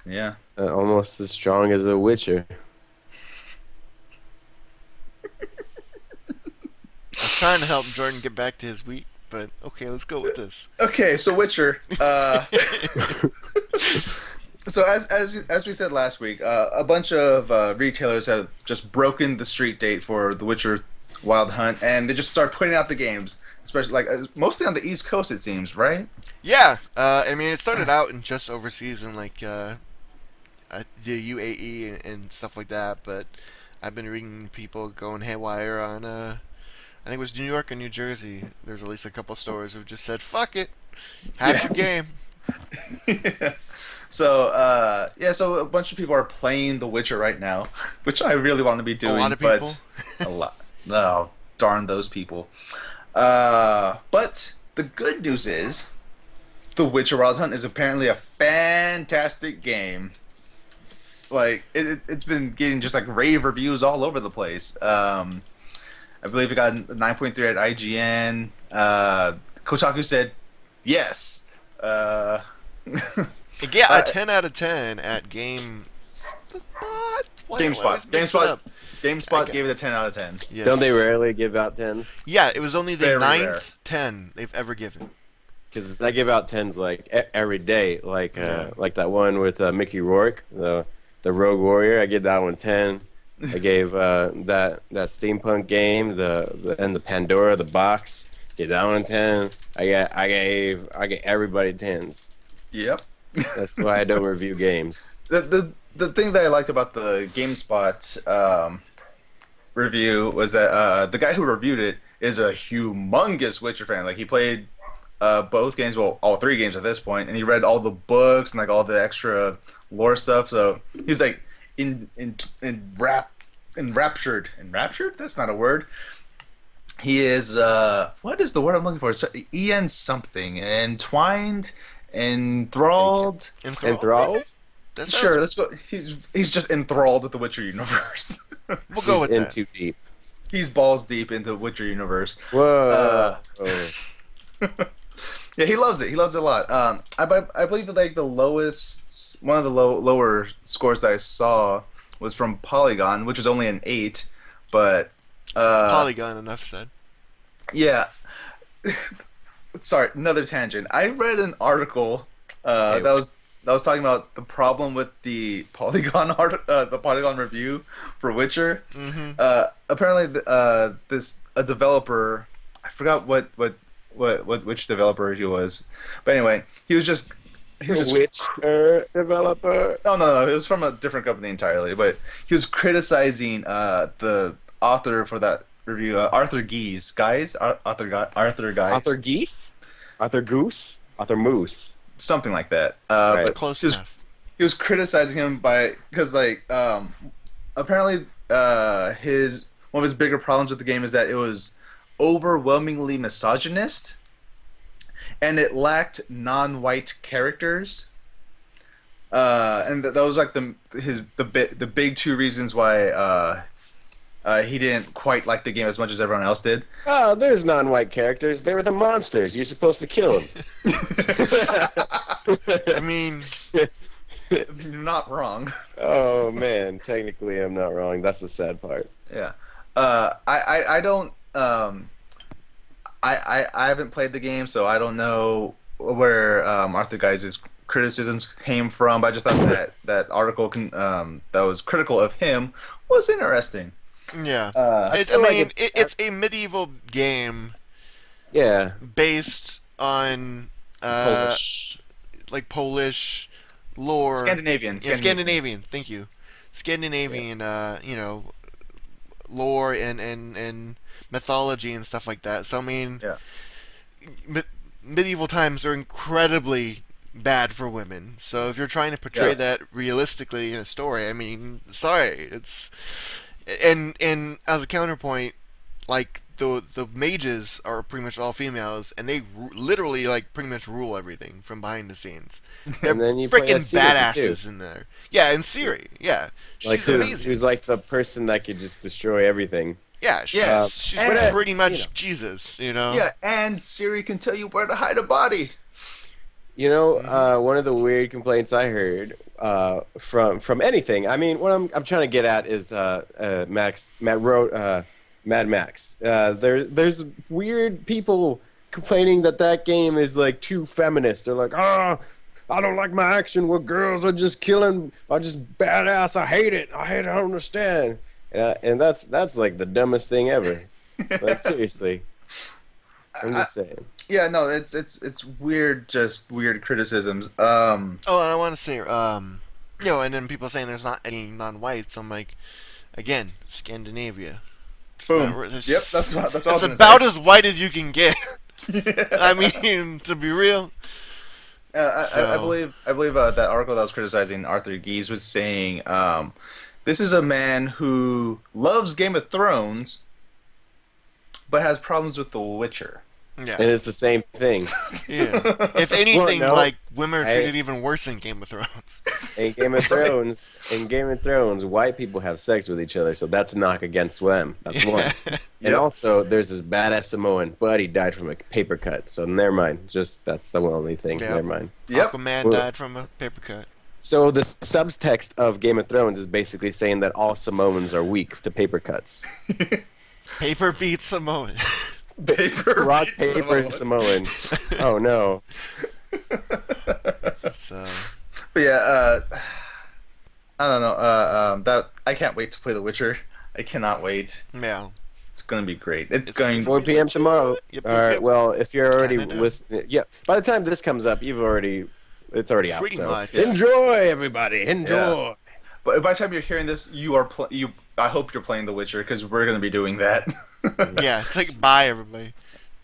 Yeah. Almost as strong as a Witcher. I was trying to help Jordan get back to his week, but okay, let's go with this. Okay, so Witcher. So as we said last week, a bunch of retailers have just broken the street date for The Witcher Wild Hunt, and they just start putting out the games, especially like mostly on the East Coast, it seems, right? Yeah, I mean, it started out in just overseas in like the UAE and stuff like that, but I've been reading people going haywire on I think it was New York and New Jersey. There's at least a couple stores who've just said, "Fuck it, have your game." So so a bunch of people are playing The Witcher right now, which I really want to be doing. lot of people? But a lot. Oh, darn those people. But the good news is, The Witcher Wild Hunt is apparently a fantastic game. Like it's been getting just like rave reviews all over the place. I believe it got a 9.3 at IGN. Kotaku said yes. It got a 10 out of 10 at GameSpot. Why do I always mix it up? GameSpot gave it a 10 out of 10. Yes. Don't they rarely give out 10s? Yeah, it was only the Very ninth rare. 10 they've ever given. Because I give out 10s like every day. Like Yeah. like that one with Mickey Rourke, the Rogue Warrior. I give that one 10. I gave that steampunk game, the Pandora, the box. Gave that one 10. I gave everybody 10s. Yep. That's why I don't review games. The thing that I liked about the GameSpot review was that the guy who reviewed it is a humongous Witcher fan. Like, he played both games, well, all three games at this point, and he read all the books and like all the extra lore stuff. So he's like enraptured. Enraptured? That's not a word. He is what is the word I'm looking for? En something. Entwined, enthralled. Enthralled? That Sure, sounds- let's go. He's just enthralled with the Witcher universe. We'll go He's with in that. too deep. He's balls deep into the Witcher universe. Whoa. Yeah, he loves it. He loves it a lot. I believe that like the lowest, one of the lower scores that I saw was from Polygon, which was only an 8. But Polygon, enough said. yeah. Sorry, another tangent. I read an article that was talking about the problem with the Polygon the Polygon review for Witcher. Mm-hmm. Apparently, a developer, I forgot which developer he was, but anyway, he was just Witcher developer. Oh no, it was from a different company entirely. But he was criticizing the author for that review, Arthur Geese. Arthur Geese, Arthur Goose? Arthur Moose. something like that. Right. But Close he was, enough. he was criticizing him because apparently one of his bigger problems with the game is that it was overwhelmingly misogynist, and it lacked non-white characters. And that was like the big two reasons why he didn't quite like the game as much as everyone else did. Oh, there's non-white characters. They were the monsters. You're supposed to kill them. I mean, You're not wrong. Oh man, technically I'm not wrong. That's the sad part. Yeah. I don't I haven't played the game, so I don't know where Arthur Geis's criticisms came from. I just thought that article that was critical of him was interesting. Yeah. I I feel like mean, it's a medieval game yeah. based on Polish, like Polish lore. Scandinavian, Yeah, Scandinavian. Thank you. Scandinavian, lore and mythology and stuff like that. So I mean, Yeah. me- medieval times are incredibly bad for women. So if you're trying to portray Yeah. that realistically in a story, I mean, sorry, it's and as a counterpoint, like the mages are pretty much all females, and they literally like pretty much rule everything from behind the scenes. They're And then you play freaking as Ciri, badasses too. in there. Yeah, and Siri, yeah, Like she's amazing. who's like the person that could just destroy everything. Yeah, she's, Yeah. she's And, pretty much you know. Jesus, you know. Yeah, and Siri can tell you where to hide a body. You know, one of the weird complaints I heard from anything. I mean, what I'm trying to get at is Matt wrote Mad Max. There's weird people complaining that game is like too feminist. They're like, I don't like my action where girls are just killing, are just badass. I hate it. I don't understand. And that's like the dumbest thing ever. Like seriously, I'm just saying. Yeah, no, it's weird, just weird criticisms. Oh, and I want to say, and then people saying there's not any non-whites. I'm like, again, Scandinavia. Boom. It's Yep, that's what I was it's gonna about say. as white as you can get. Yeah. I mean, to be real. I So- believe that article that was criticizing Arthur Gies was saying this is a man who loves Game of Thrones but has problems with The Witcher. And Yeah, it's the same thing. yeah. If anything, Well, no. like women are Hey. treated even worse in Game of Thrones. In Game of Thrones, white people have sex with each other, so that's a knock against them. That's one. And Yep. also, there's this badass Samoan, but he died from a paper cut. So never mind. Just that's the only thing. Yep. Never mind. Yep. Aquaman Well- died from a paper cut. So the subtext of Game of Thrones is basically saying that all Samoans are weak to paper cuts. Paper beats Samoan. Paper Rock, beats paper, Samoan. Samoan. Oh no. So But yeah, I don't know. That I can't wait to play The Witcher. I cannot wait. yeah. It's gonna be great. It's It's going. 4 p.m. tomorrow. Yep, All right. yep. Well, if you're already Canada. listening, yeah. By the time this comes up, it's already out. Pretty So much, yeah. enjoy, everybody. Enjoy. But by the time you're hearing this, you are you. I hope you're playing The Witcher because we're gonna be doing that. Yeah, it's like bye everybody.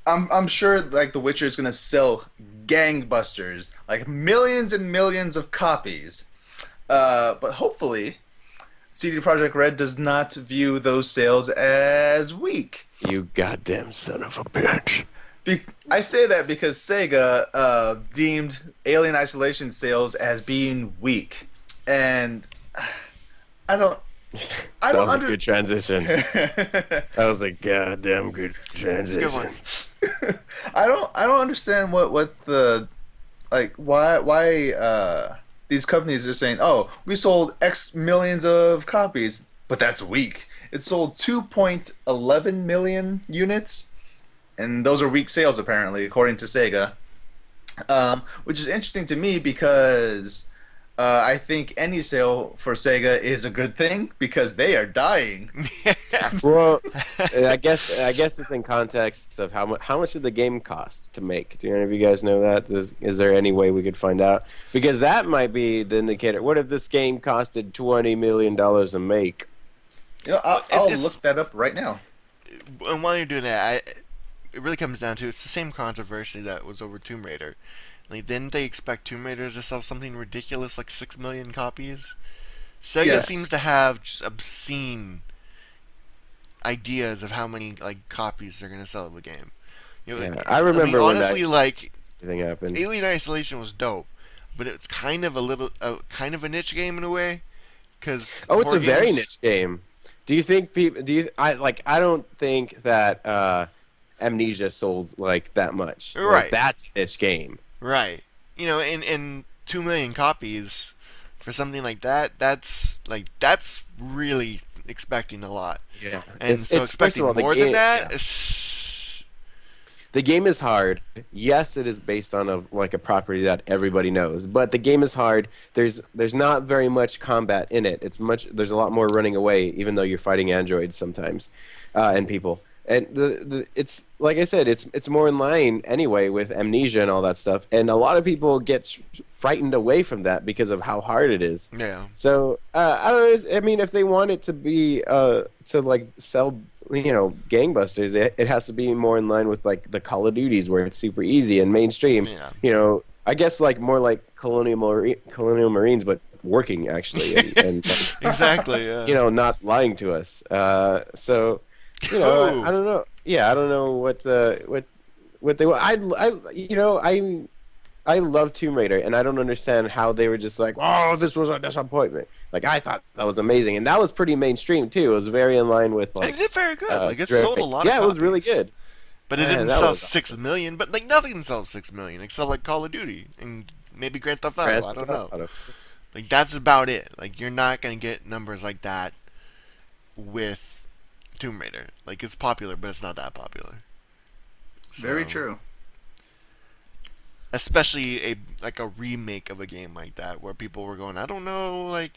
I'm sure like The Witcher is gonna sell gangbusters, like millions and millions of copies. But hopefully, CD Projekt Red does not view those sales as weak. You goddamn son of a bitch. I say that because Sega deemed Alien Isolation sales as being weak, and I don't. I That don't was a good transition. That was a goddamn good It's a transition. good one. I don't understand what the like why these companies are saying, oh, we sold X millions of copies, but that's weak. It sold 2.11 million units, and those are weak sales apparently, according to Sega. Which is interesting to me because I think any sale for Sega is a good thing because they are dying. Well, I guess it's in context of how much did the game cost to make? Do any of you guys know that? Is there any way we could find out? Because that might be the indicator. What if this game costed $20 million to make? You know, I'll It's- look that up right now. And while you're doing that, it really comes down to it's the same controversy that was over Tomb Raider. Like, didn't they expect Tomb Raider to sell something ridiculous like 6 million copies? Sega Yes. seems to have just obscene ideas of how many like copies they're gonna sell of a game. You know, Yeah, I remember when that- honestly, like Everything happened. Alien Isolation was dope, but it's kind of a niche game in a way. Cause Oh, it's a horror very games- niche game. Do you think people? I don't think that Amnesia sold like that much. Like, Right. that's a niche game. Right. You know, and 2 million copies for something like that's really expecting a lot. Yeah. And so first expecting of all, the more game- than that, yeah. The game is hard. Yes, it is based on a property that everybody knows, but the game is hard. There's not very much combat in it. There's a lot more running away, even though you're fighting androids sometimes, and people. And it's like I said, it's more in line anyway with Amnesia and all that stuff. And a lot of people get frightened away from that because of how hard it is. Yeah. So I don't know. I mean, if they want it to be to like sell, gangbusters, it has to be more in line with like the Call of Duties where it's super easy and mainstream. Yeah. I guess like more like Colonial Marines, but working actually, and Exactly. Yeah. not lying to us. So. I don't know. Yeah, I don't know what they want. I love Tomb Raider, and I don't understand how they were just like, oh, this was a disappointment. Like I thought that was amazing, and that was pretty mainstream too. It was very in line with like. And it did very good. Like it Drake. sold a lot. Yeah, of it was really copies. good. But it Man, didn't that sell was 6 awesome. million. But like nothing sells 6 million except like Call of Duty and maybe Grand Theft Auto. I don't know. Like that's about it. Like you're not gonna get numbers like that with Tomb Raider. Like it's popular, but it's not that popular. Very So, true. Especially a remake of a game like that, where people were going, I don't know, like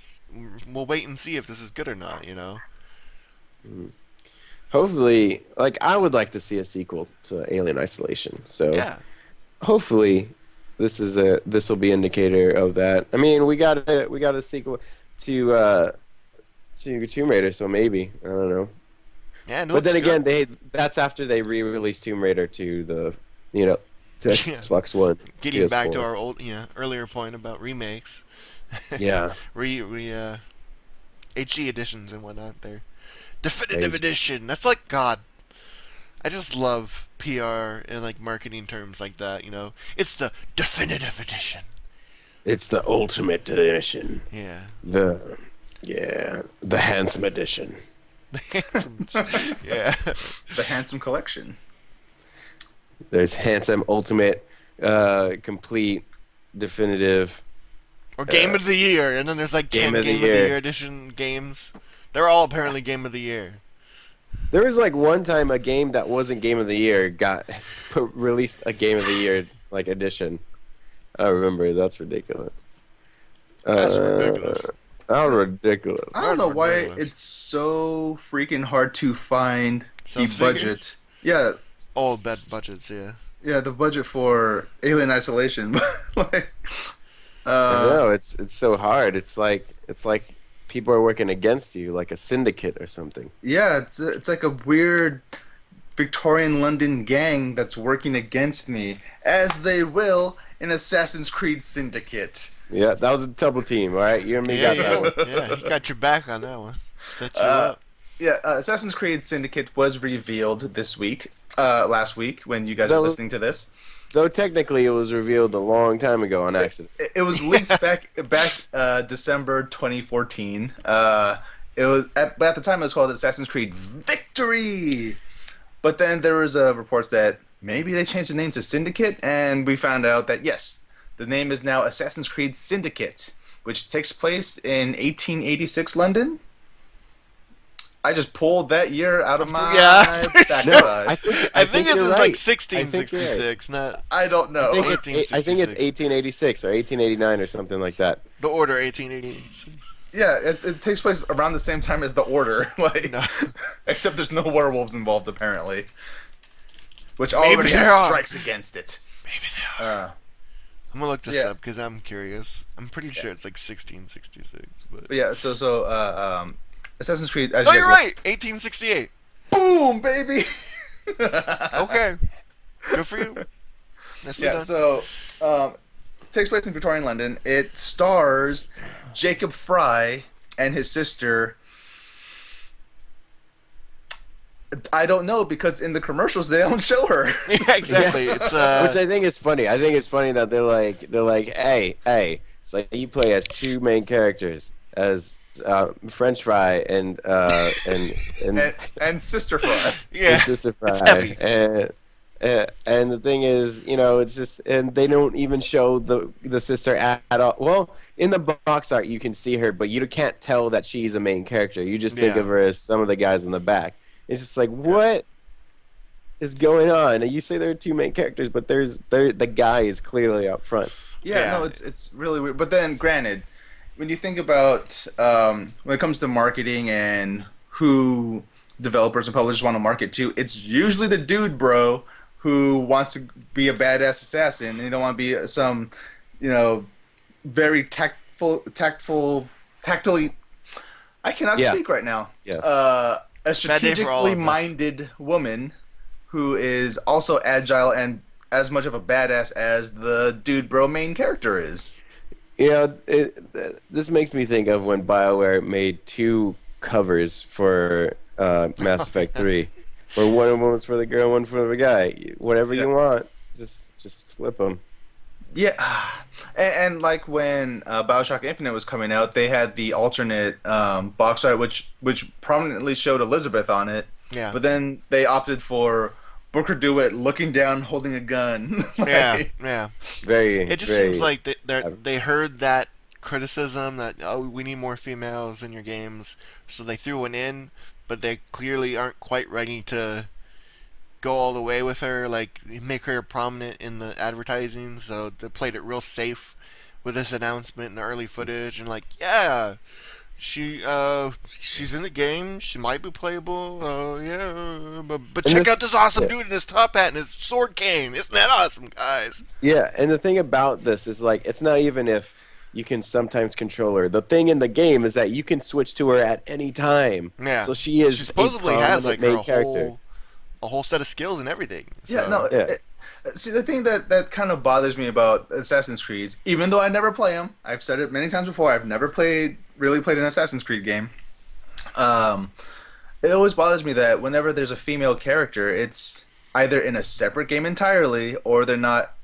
we'll wait and see if this is good or not. Hopefully, like I would like to see a sequel to Alien Isolation. So Yeah. hopefully, this will be indicator of that. I mean, we got a sequel to Tomb Raider, so maybe I don't know. Yeah. No, But then it's again, good. that's after they re-released Tomb Raider to the to Xbox One. Getting back to PS4. our old earlier point about remakes. Yeah. HD editions and whatnot there. Definitive Crazy. edition. That's like God. I just love PR and like marketing terms like that, It's the definitive edition. It's the ultimate edition. Yeah. The handsome edition. Yeah. The Handsome Collection. There's handsome, ultimate, complete, definitive. Or Game of the Year, and then there's like Game 10 of the Game of the Year. Year edition games. They're all apparently Game of the Year. There was like one time a game that wasn't Game of the Year released a Game of the Year like edition. I don't remember. That's ridiculous. That's ridiculous. How ridiculous. I don't know why Ridiculous. it's so freaking hard to find Sales the budget. figures? Yeah, All bad budgets, yeah. yeah, the budget for Alien Isolation. like, I know it's so hard. It's like people are working against you, like a syndicate or something. yeah, it's like a weird Victorian London gang that's working against me, as they will in Assassin's Creed Syndicate. Yeah, that was a double team. All right, you and me Yeah, got that one. yeah, he got your back on that one. Set you Uh, up. Yeah, Assassin's Creed Syndicate was revealed this week, last week when you guys That are was- listening to this. Though technically it was revealed a long time ago on accident. It was leaked back December 2014. It was at the time it was called Assassin's Creed Victory, but then there was reports that maybe they changed the name to Syndicate, and we found out that yes, the name is now Assassin's Creed Syndicate, which takes place in 1886 London. I just pulled that year out of my Yeah. backside. I I think it's you're like right. 1666, not I don't know. I think it's 1886 or 1889 or something like that. the Order 1886. Yeah, it takes place around the same time as the Order, like, No. except there's no werewolves involved apparently, which Maybe already there are. strikes against it. Maybe they are. Uh, I'm gonna look this yeah. up because I'm curious. I'm pretty sure it's like 1666, but. but yeah, so Assassin's Creed. As Oh, you you're guys right. 1868. know- Boom, baby. Okay. Good for you. That's Yeah, so it takes place in Victorian London. It stars Jacob Fry and his sister. I don't know because in the commercials they don't show her. Yeah, exactly. It's Which I think is funny. I think it's funny that they're like, hey, so you play as two main characters, as French Fry and and Sister Fry. yeah. Sister Fry. It's heavy. And the thing is, it's just, and they don't even show the sister at all. Well, in the box art you can see her, but you can't tell that she's a main character. You just think Yeah. of her as some of the guys in the back. It's just like, what? is going on? And you say there are two main characters, but the guy is clearly out front. Yeah, Yeah. no, it's really weird. But then, granted, when you think about when it comes to marketing and who developers and publishers want to market to, it's usually the dude, bro, who wants to be a badass assassin. They don't want to be some, you know, very tactily. I cannot Yeah. speak right now. Yeah. A Bad day for all of strategically us. minded woman who is also agile and as much of a badass as the dude bro main character is. You know, this makes me think of when BioWare made two covers for Mass Effect 3, where one of them was for the girl, one for the guy. Whatever you Yeah. want, just flip them. Yeah, and like when Bioshock Infinite was coming out, they had the alternate box art, which prominently showed Elizabeth on it. Yeah. But then they opted for Booker DeWitt looking down, holding a gun. Yeah, yeah. Very. It just very, seems like they heard that criticism that, oh, we need more females in your games, so they threw one in, but they clearly aren't quite ready to go all the way with her, like make her prominent in the advertising. So they played it real safe with this announcement and the early footage, and like, yeah, she's in the game. She might be playable. Yeah, but And check the- out this awesome yeah. dude in his top hat and his sword cane. Isn't that awesome, guys? Yeah, and the thing about this is like it's not even if you can sometimes control her. The thing in the game is that you can switch to her at any time. Yeah. So she is She supposedly a has prominent like main a character. whole set of skills and everything. Yeah, So- no. Yeah. See, the thing that kind of bothers me about Assassin's Creed, even though I never play them, I've said it many times before. I've never really played an Assassin's Creed game. It always bothers me that whenever there's a female character, it's either in a separate game entirely, or they're not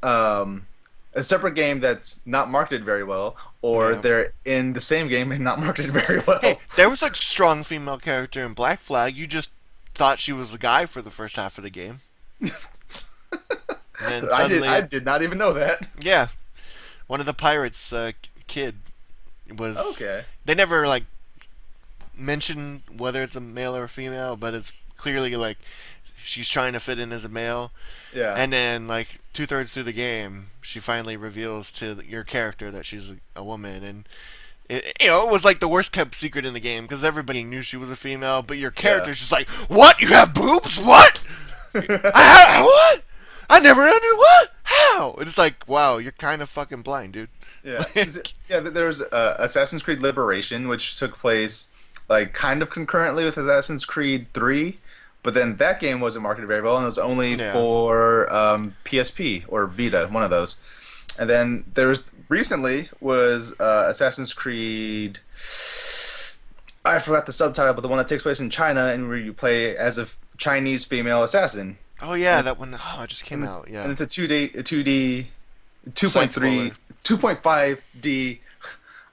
a separate game that's not marketed very well, or Yeah. they're in the same game and not marketed very well. Hey, there was like strong female character in Black Flag. You just thought she was the guy for the first half of the game. And then suddenly, I did not even know that. yeah, one of the pirates' kid was. Okay. They never like mention whether it's a male or a female, but it's clearly like she's trying to fit in as a male. Yeah. And then, like 2/3 through the game, she finally reveals to your character that she's a woman, and it was like the worst kept secret in the game because everybody knew she was a female, but your character's just like, "What? You have boobs? What? What? I never understood. What? How?" And it's like, wow, you're kind of fucking blind, dude. Yeah, yeah. There was Assassin's Creed Liberation, which took place like kind of concurrently with Assassin's Creed 3, but then that game wasn't marketed very well, and it was only Yeah. for PSP or Vita, one of those. And then there was recently was Assassin's Creed. I forgot the subtitle, but the one that takes place in China, and where you play as a Chinese female assassin. Oh yeah, And that it's- one. Oh, it just came And it's, out. Yeah. and it's a 2D, 2.3, 2.5D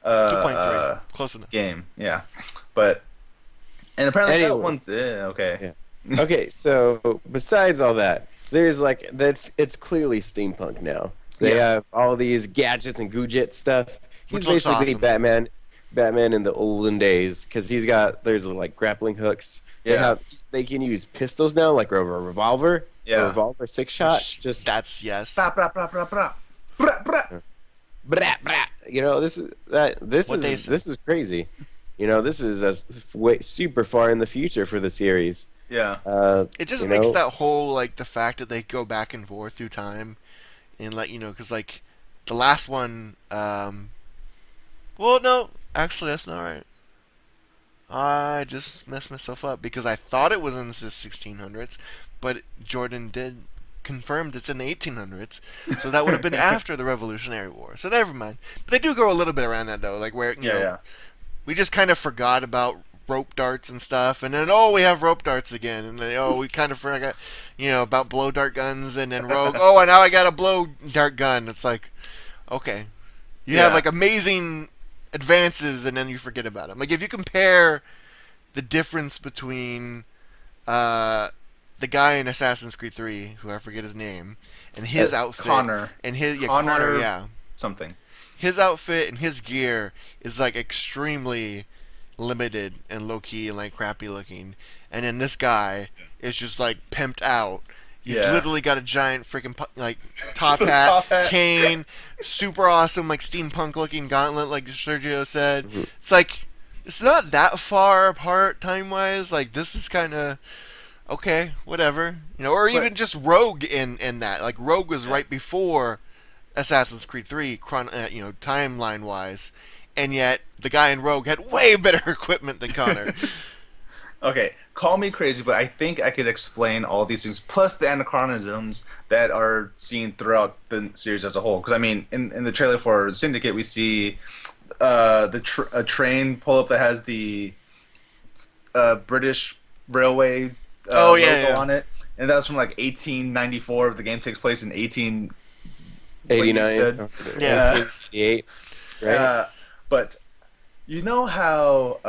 2.3. Close enough. game. Yeah, but and apparently that Anyway. one's okay. Yeah. Okay, so besides all that, there's like it's clearly steampunk now. They Yes. have all these gadgets and gadget stuff. He's Which looks basically awesome. Batman in the olden days because there's like grappling hooks. Yeah. They can use pistols now, like a revolver. Yeah. A revolver 6-shot. Which- Just that's yes. Bra, bra, bra, bra, bra. Bra, bra. brat, brat. You know, this What they say. is crazy. You know, this is way super far in the future for the series. Yeah. It just you makes know? that whole like the fact that they go back and forth through time, and like because like the last one. Well, no, actually that's not right. I just messed myself up because I thought it was in the 1600s, but Jordan did confirmed it's in the 1800s, so that would have been after the Revolutionary War. So never mind. But they do go a little bit around that though, like where you know Yeah. we just kind of forgot about rope darts and stuff, and then we have rope darts again, and then we kind of forgot about blow dart guns, and then rogue and now I got a blow dart gun. It's like, okay, you have Yeah. like amazing advances, and then you forget about them. Like if you compare the difference between the guy in Assassin's Creed 3, who I forget his name, and his outfit, Connor. and his Connor- Connor, yeah, Something. his outfit and his gear is like extremely limited and low key and like crappy looking, and then this guy is just like pimped out. He's Yeah. literally got a giant freaking like top Top hat, hat. cane, super awesome like steampunk looking gauntlet, like Sergio said. Mhm. It's like it's not that far apart time wise. Like this is kind of okay, whatever, or But- even just Rogue in that. Like Rogue was right before Assassin's Creed 3, timeline wise, and yet the guy in Rogue had way better equipment than Connor. Okay, call me crazy, but I think I could explain all these things, plus the anachronisms that are seen throughout the series as a whole. Because I mean, in the trailer for Syndicate, we see a train pull up that has the British Railway Oh, yeah, logo yeah. on it, and that was from like 1894. The game takes place in 89. said. Yeah. 88. Right. But you know how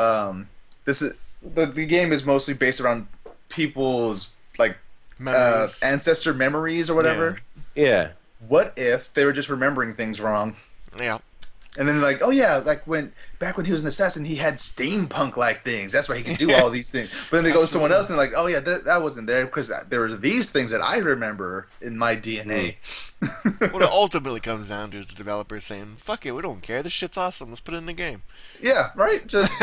this is the game is mostly based around people's like Memories. ancestor memories or whatever. yeah. What if they were just remembering things wrong? Yeah. And then like, oh yeah, like back when he was an assassin, he had steampunk like things. That's why he could do all these things. But then they go to someone else and they're like, oh yeah, that wasn't there because there was these things that I remember in my DNA. What it ultimately comes down to is the developers saying, "Fuck it, we don't care. This shit's awesome. Let's put it in the game," Yeah, right. Just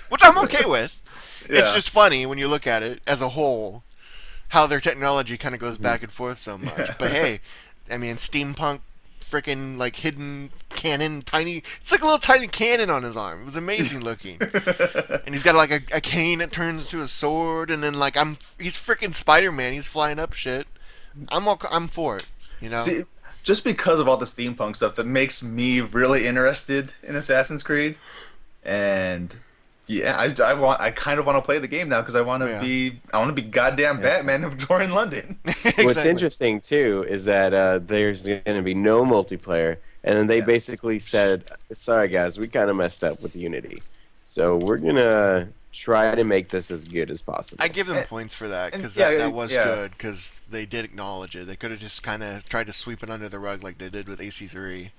which I'm okay with. It's Yeah. just funny when you look at it as a whole, how their technology kind of goes back and forth so much. But hey, I mean, steampunk, freaking like hidden cannon, tiny. It's like a little tiny cannon on his arm. It was amazing looking. And he's got like a cane that turns into a sword, and then like he's freaking Spider-Man. He's flying up shit. I'm for it. See, just because of all the steampunk stuff, that makes me really interested in Assassin's Creed, and yeah, I kind of want to play the game now because I want to Yeah. be goddamn Batman of Victorian London. Exactly. What's interesting too is that there's going to be no multiplayer, and then they Yes. basically said, "Sorry guys, we kind of messed up with Unity, so we're gonna try to make this as good as possible." I give them And- points for that and because yeah, that was yeah. good because they did acknowledge it. They could have just kind of tried to sweep it under the rug like they did with AC3.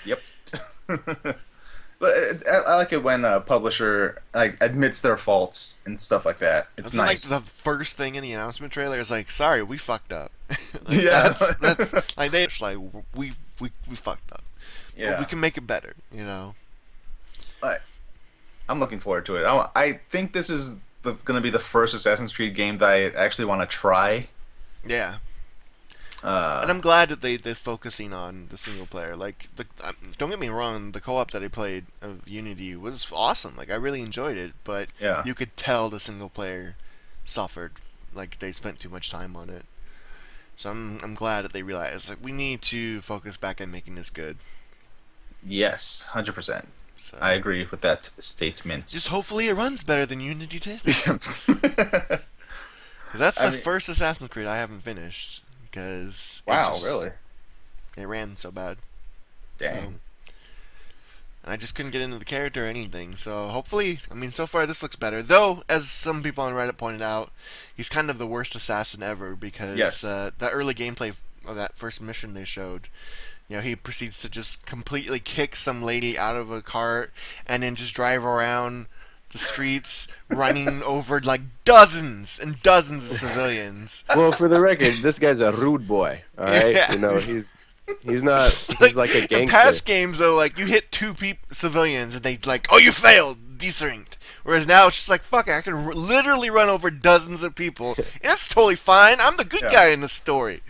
Yep. But I like it when a publisher like admits their faults and stuff like that. It's That's nice. like the first thing in the announcement trailer is like, "Sorry, we fucked up." Yeah. that's like they like we fucked up. But Yeah. we can make it better. I'm looking forward to it. I think this is going to be the first Assassin's Creed game that I actually want to try. Yeah. And I'm glad that they're focusing on the single player. Like, don't get me wrong, the co-op that I played of Unity was awesome. Like, I really enjoyed it, but Yeah. you could tell the single player suffered. Like, they spent too much time on it. So I'm glad that they realized like we need to focus back on making this good. Yes, 100%. So I agree with that statement. just hopefully it runs better than Unity did. Because that's I the mean- first Assassin's Creed I haven't finished. Because Wow, really? It ran so bad. Dang. And I just couldn't get into the character or anything. So hopefully, I mean, so far this looks better. Though, as some people on Reddit pointed out, he's kind of the worst assassin ever because Yes. the early gameplay of that first mission they showed, he proceeds to just completely kick some lady out of a cart and then just drive around the streets running over like dozens and dozens of civilians. Well, for the record, this guy's a rude boy. All right, Yeah. he's not. He's like a In past gangster. games, though, like you hit two civilians and they like, oh, you failed, desync. Whereas now it's just like, fuck, I can literally run over dozens of people, and that's totally fine. I'm the good Yeah. guy in the story.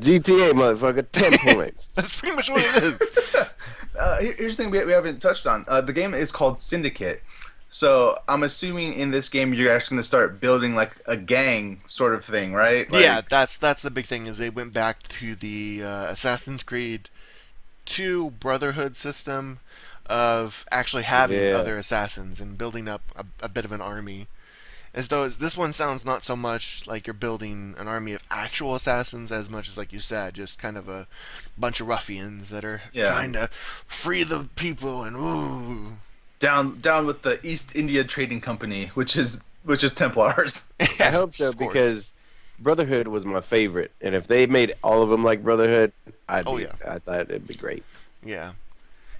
GTA motherfucker, 10 points. That's pretty much what it is. Here's the thing we haven't touched on. The game is called Syndicate. So I'm assuming in this game you're actually going to start building like a gang sort of thing, right? Like, Yeah, that's the big thing is they went back to the Assassin's Creed 2 Brotherhood system of actually having Yeah. other assassins and building up a bit of an army. As though this one sounds not so much like you're building an army of actual assassins as much as, like you said, just kind of a bunch of ruffians that are Yeah. trying to free the people and ooh. down with the East India Trading Company, which is Templars. I hope so Of course. because Brotherhood was my favorite, and if they made all of them like Brotherhood, I Oh, yeah. thought it'd be great. Yeah.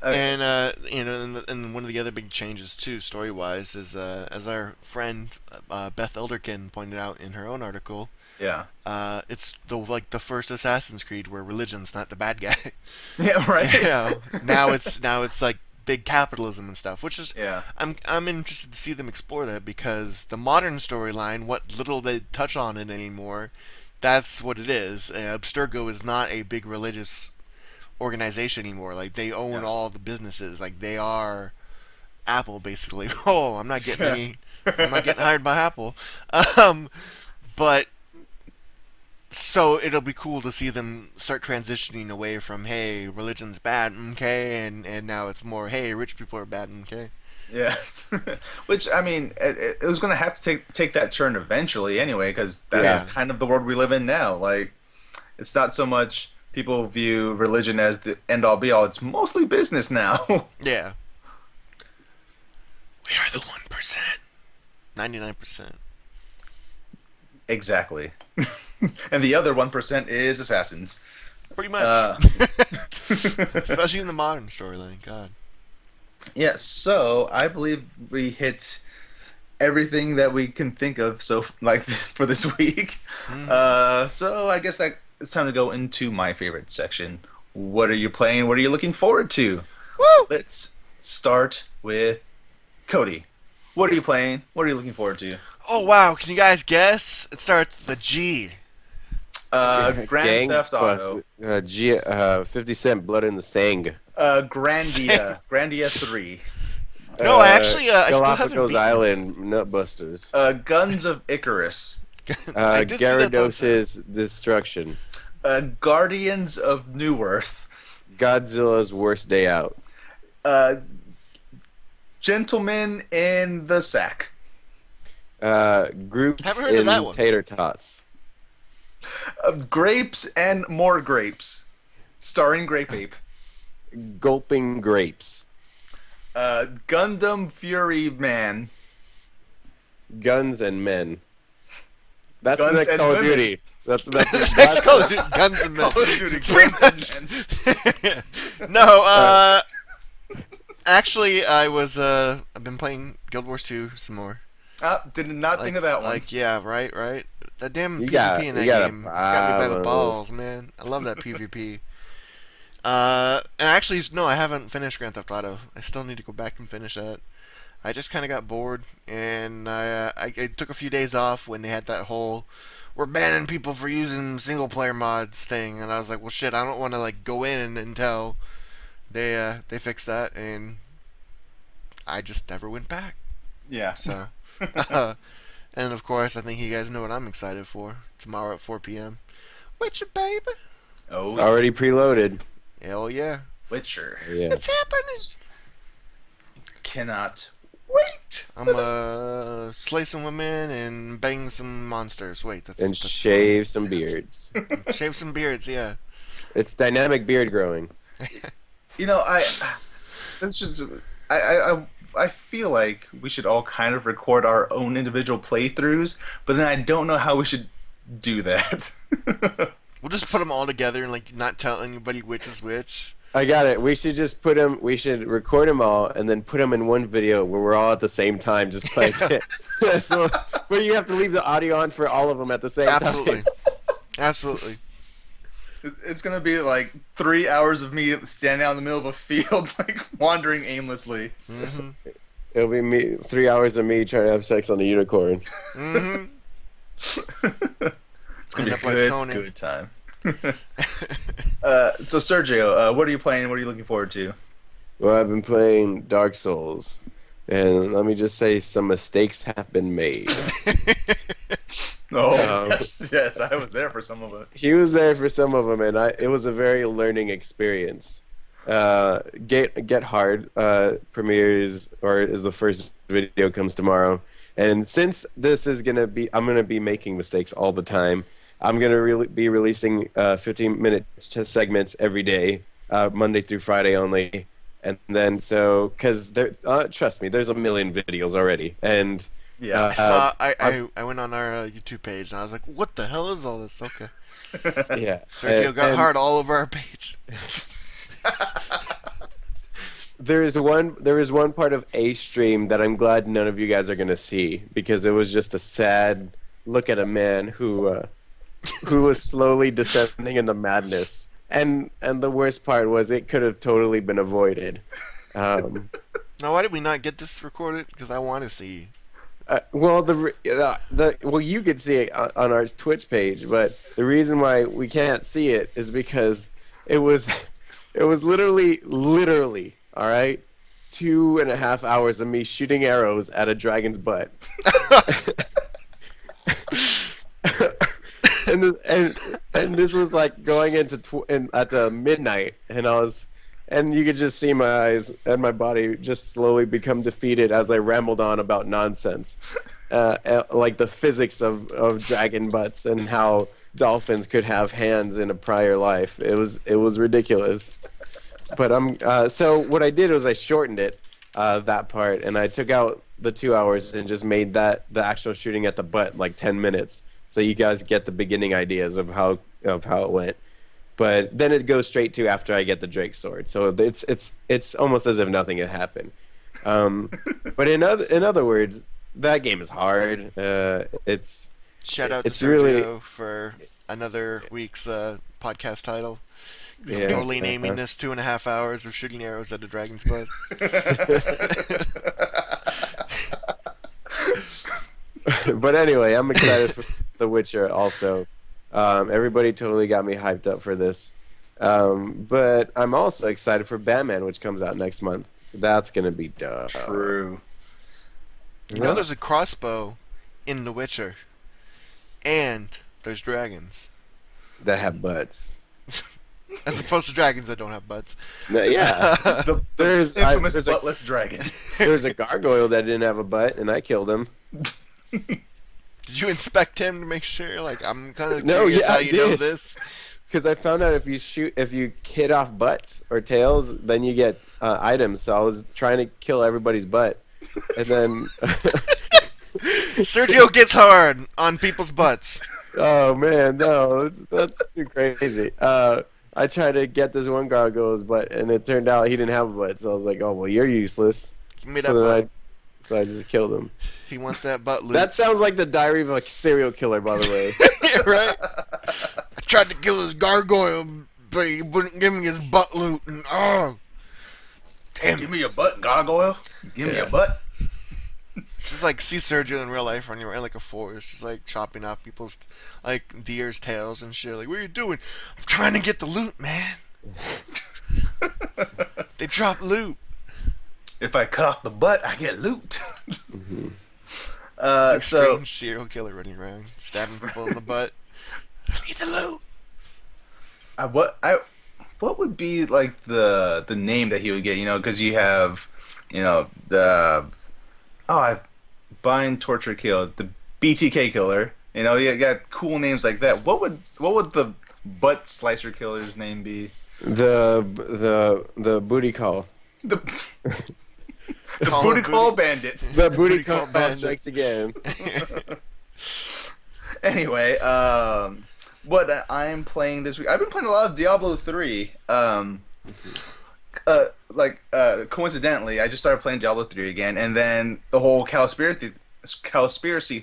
And and one of the other big changes too, story-wise, is as our friend Beth Elderkin pointed out in her own article, yeah. it's the first Assassin's Creed where religion's not the bad guy. Yeah, right. Now it's like big capitalism and stuff, which is Yeah. I'm interested to see them explore that, because the modern storyline, what little they touch on it anymore, that's what it is. Abstergo is not a big religious organization anymore. Like, they own Yeah. all the businesses. Like, they are Apple basically. Oh, I'm not getting hired by Apple. Um, but so it'll be cool to see them start transitioning away from, hey, religion's bad, okay, and now it's more, hey, rich people are bad, okay. Yeah, which I mean, it was going to have to take that turn eventually, anyway, because that's Yeah. kind of the world we live in now. Like, it's not so much people view religion as the end all be all; it's mostly business now. Yeah. We are the 1%. 99%. Exactly. And the other 1% is assassins. Pretty much. Especially in the modern storyline. God. Yeah, so I believe we hit everything that we can think of for this week. So I guess that it's time to go into my favorite section. What are you playing? What are you looking forward to? Woo! Let's start with Cody. What are you playing? What are you looking forward to? Oh, wow. Can you guys guess? It starts with a G. Grand Theft Auto. 50 Cent, Blood in the Sang. Grandia. Grandia 3. No, I still haven't Galapagos beaten. Island, Nutbusters. Guns of Icarus. I did see that Gyarados' Destruction. Guardians of New Earth. Godzilla's Worst Day Out. Gentlemen in the Sack. Groups Haven't heard of in that one. Tater Tots. Grapes and More Grapes. Starring Grape Ape. Gulping Grapes. Gundam Fury Man. Guns and Men. That's Guns the next and Call of Women. Duty. That's Next Call of Duty, Guns and Men. Call of Duty It's pretty Guns much- and Men. No, actually, I've been playing Guild Wars 2 some more. Did not think of that one. Like, yeah, right. That damn You PvP got- in you that got a game, it's got me by the problem. balls, man. I love that PvP. And actually, no, I haven't finished Grand Theft Auto. I still need to go back and finish that. I just kind of got bored, and I took a few days off when they had that whole "we're banning people for using single player mods" thing, and I was like, well, shit, I don't want to like go in until they fix that, and I just never went back. Yeah. So, and of course, I think you guys know what I'm excited for tomorrow at 4 p.m. Witcher, baby. Oh, already preloaded. Hell yeah, Witcher. Yeah. it's happening. Cannot wait. I'm slay some women and bang some monsters. Wait, that's And that's shave some beards. shave some beards. Yeah. It's dynamic beard growing. You know, it's just I feel like we should all kind of record our own individual playthroughs, but then I don't know how we should do that. We'll just put them all together and like not tell anybody which is which. I got it. We should just put them. We should record them all and then put them in one video where we're all at the same time just playing it. So, where you have to leave the audio on for all of them at the same Absolutely. time. Absolutely. It's gonna be like 3 hours of me standing out in the middle of a field, like wandering aimlessly. Mm-hmm. It'll be me 3 hours of me trying to have sex on a unicorn. Mm-hmm. It's gonna End be up a like good, Conan. good time. So Sergio, what are you playing? What are you looking forward to? Well, I've been playing Dark Souls, and let me just say some mistakes have been made. Oh, Um, yes, I was there for some of it. He was there for some of them, and it was a very learning experience. Get Hard premieres or is the first video comes tomorrow, and since this is I'm gonna be making mistakes all the time. I'm gonna be releasing 15-minute segments every day, Monday through Friday only, and then because trust me, there's a million videos already, and Yeah. I went on our YouTube page and I was like, what the hell is all this? Okay. yeah, Sergio got and- hard all over our page. there is one part of a stream that I'm glad none of you guys are gonna see because it was just a sad look at a man who was slowly descending into madness. And the worst part was it could have totally been avoided. Now, why did we not get this recorded? Because I want to see. Well, well, you could see it on our Twitch page, but the reason why we can't see it is because it was literally, all right, 2.5 hours of me shooting arrows at a dragon's butt. and this was like going into at the midnight, and you could just see my eyes and my body just slowly become defeated as I rambled on about nonsense, like the physics of dragon butts and how dolphins could have hands in a prior life. It was ridiculous. But so what I did was I shortened it, that part, and I took out the 2 hours and just made the actual shooting at the butt like 10 minutes, so you guys get the beginning ideas of how it went. But then it goes straight to after I get the Drake sword, so it's almost as if nothing had happened. But in other words, that game is hard. Shout out to it's Sergio really for another week's podcast title. He's Yeah. totally naming this 2.5 hours of shooting arrows at a dragon's butt. But anyway, I'm excited for The Witcher also. Everybody totally got me hyped up for this. But I'm also excited for Batman, which comes out next month. That's going to be dope. True. You know there's a crossbow in The Witcher. And there's dragons. That have butts. As opposed to dragons that don't have butts. No, yeah. There's infamous there's buttless dragon. There's a gargoyle that didn't have a butt, and I killed him. Did you inspect him to make sure? Like, I'm kind of No, curious yeah, how I you know did. this. Because I found out if you hit off butts or tails, then you get items. So I was trying to kill everybody's butt, and then Sergio gets hard on people's butts. oh man, no, that's too crazy. I tried to get this one gargoyle's butt, and it turned out he didn't have a butt. So I was like, oh well, you're useless. Give me that So then butt. so I just killed him. He wants that butt loot. That sounds like the diary of a serial killer, by the way. Yeah, right? I tried to kill his gargoyle, but he wouldn't give me his butt loot. And oh, damn! Give me your butt, gargoyle. Give me Yeah. your butt. Just like see Sergio in real life when you're in like a forest, just like chopping off people's like deer's tails and shit. Like, what are you doing? I'm trying to get the loot, man. They drop loot. If I cut off the butt, I get loot. Some So strange serial killer running around, stabbing people in the butt. Need the loot. what would be like the name that he would get? You know, because you have, you know, I bind, torture, kill, the BTK killer. You know, you got cool names like that. What would the butt slicer killer's name be? The booty call. The Call booty of call Booty. bandits. The booty Call call bandit. strikes again. Anyway, what I am playing this week, I've been playing a lot of Diablo 3. Coincidentally, I just started playing Diablo 3 again, and then the whole Cowspiracy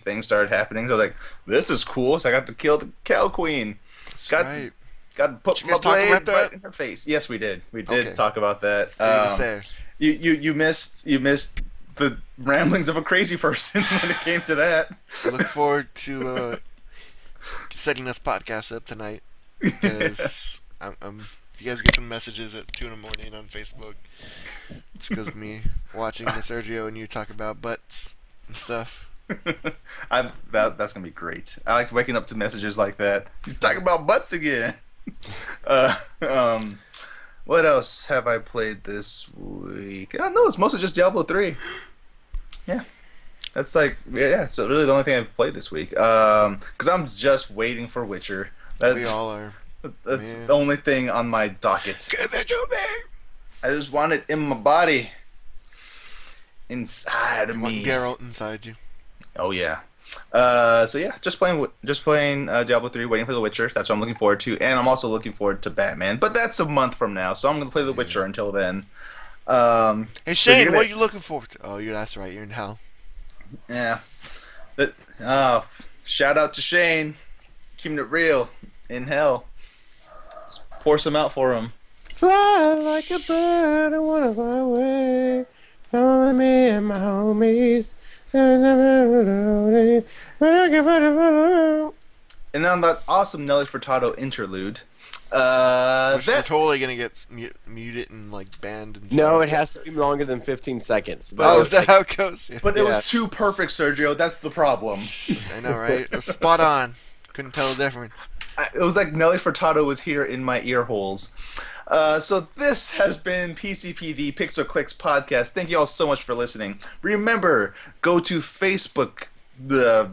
thing started happening. So I was like, this is cool. So I got to kill the Cow Queen. That's Got right. Got to put Did you my guys talk blade about that? right in her face. Yes, we did. We did Okay. talk about that. What are you gonna say? You missed the ramblings of a crazy person when it came to that. I look forward to setting this podcast up tonight. Because if you guys get some messages at 2 in the morning on Facebook, it's because of me watching the Sergio and you talk about butts and stuff. That's gonna be great. I like waking up to messages like that. You're talking about butts again. What else have I played this week? No, it's mostly just Diablo 3. Yeah. That's so really the only thing I've played this week. Because I'm just waiting for Witcher. We all are. That's man. the only thing on my docket. Give it to me! I just want it in my body. Inside of Want me. Geralt inside you. Oh yeah. So yeah, just playing Diablo 3, waiting for The Witcher. That's what I'm looking forward to, and I'm also looking forward to Batman. But that's a month from now, so I'm gonna play The Witcher until then. Hey so Shane, you're gonna- what are you looking forward to? Oh, that's right. You're in hell. Yeah. Shout out to Shane, keeping it real in hell. Let's pour some out for him. Fly like a bird and one of my way. Follow me and my homies. And on that awesome Nelly Furtado interlude, Which we're that totally gonna get muted and like banned and stuff. No, it has to be longer than 15 seconds. Oh, is that how it goes? Yeah. but it Yeah. was too perfect, Sergio. That's the problem. I know, right? It was spot on. Couldn't tell the difference. It was like Nelly Furtado was here in my ear holes. So this has been PCP, the Pixel Clicks podcast. Thank you all so much for listening. Remember, go to Facebook, I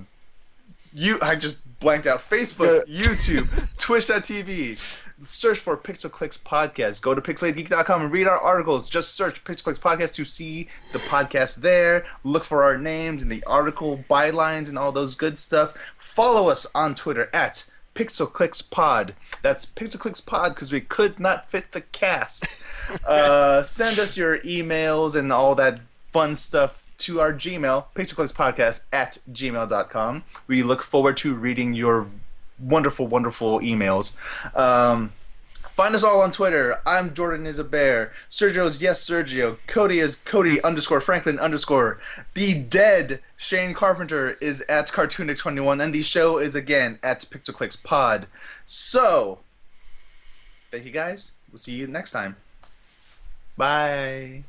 just blanked out. Facebook, YouTube, Twitch.tv. Search for Pixel Clicks Podcast. Go to pixelatedgeek.com and read our articles. Just search Pixel Clicks Podcast to see the podcast there. Look for our names in the article, bylines, and all those good stuff. Follow us on Twitter at Pixel Clicks Pod. That's Pixel Clicks Pod because we could not fit the cast. Send us your emails and all that fun stuff to our Gmail, pixelclickspodcast@gmail.com. We look forward to reading your wonderful, wonderful emails. Find us all on Twitter. I'm Jordan is a bear. Sergio's yes Sergio. Cody is Cody_Franklin_. The dead Shane Carpenter is at Cartoonic21, and the show is again at Pixel Clicks Pod. So, thank you guys. We'll see you next time. Bye.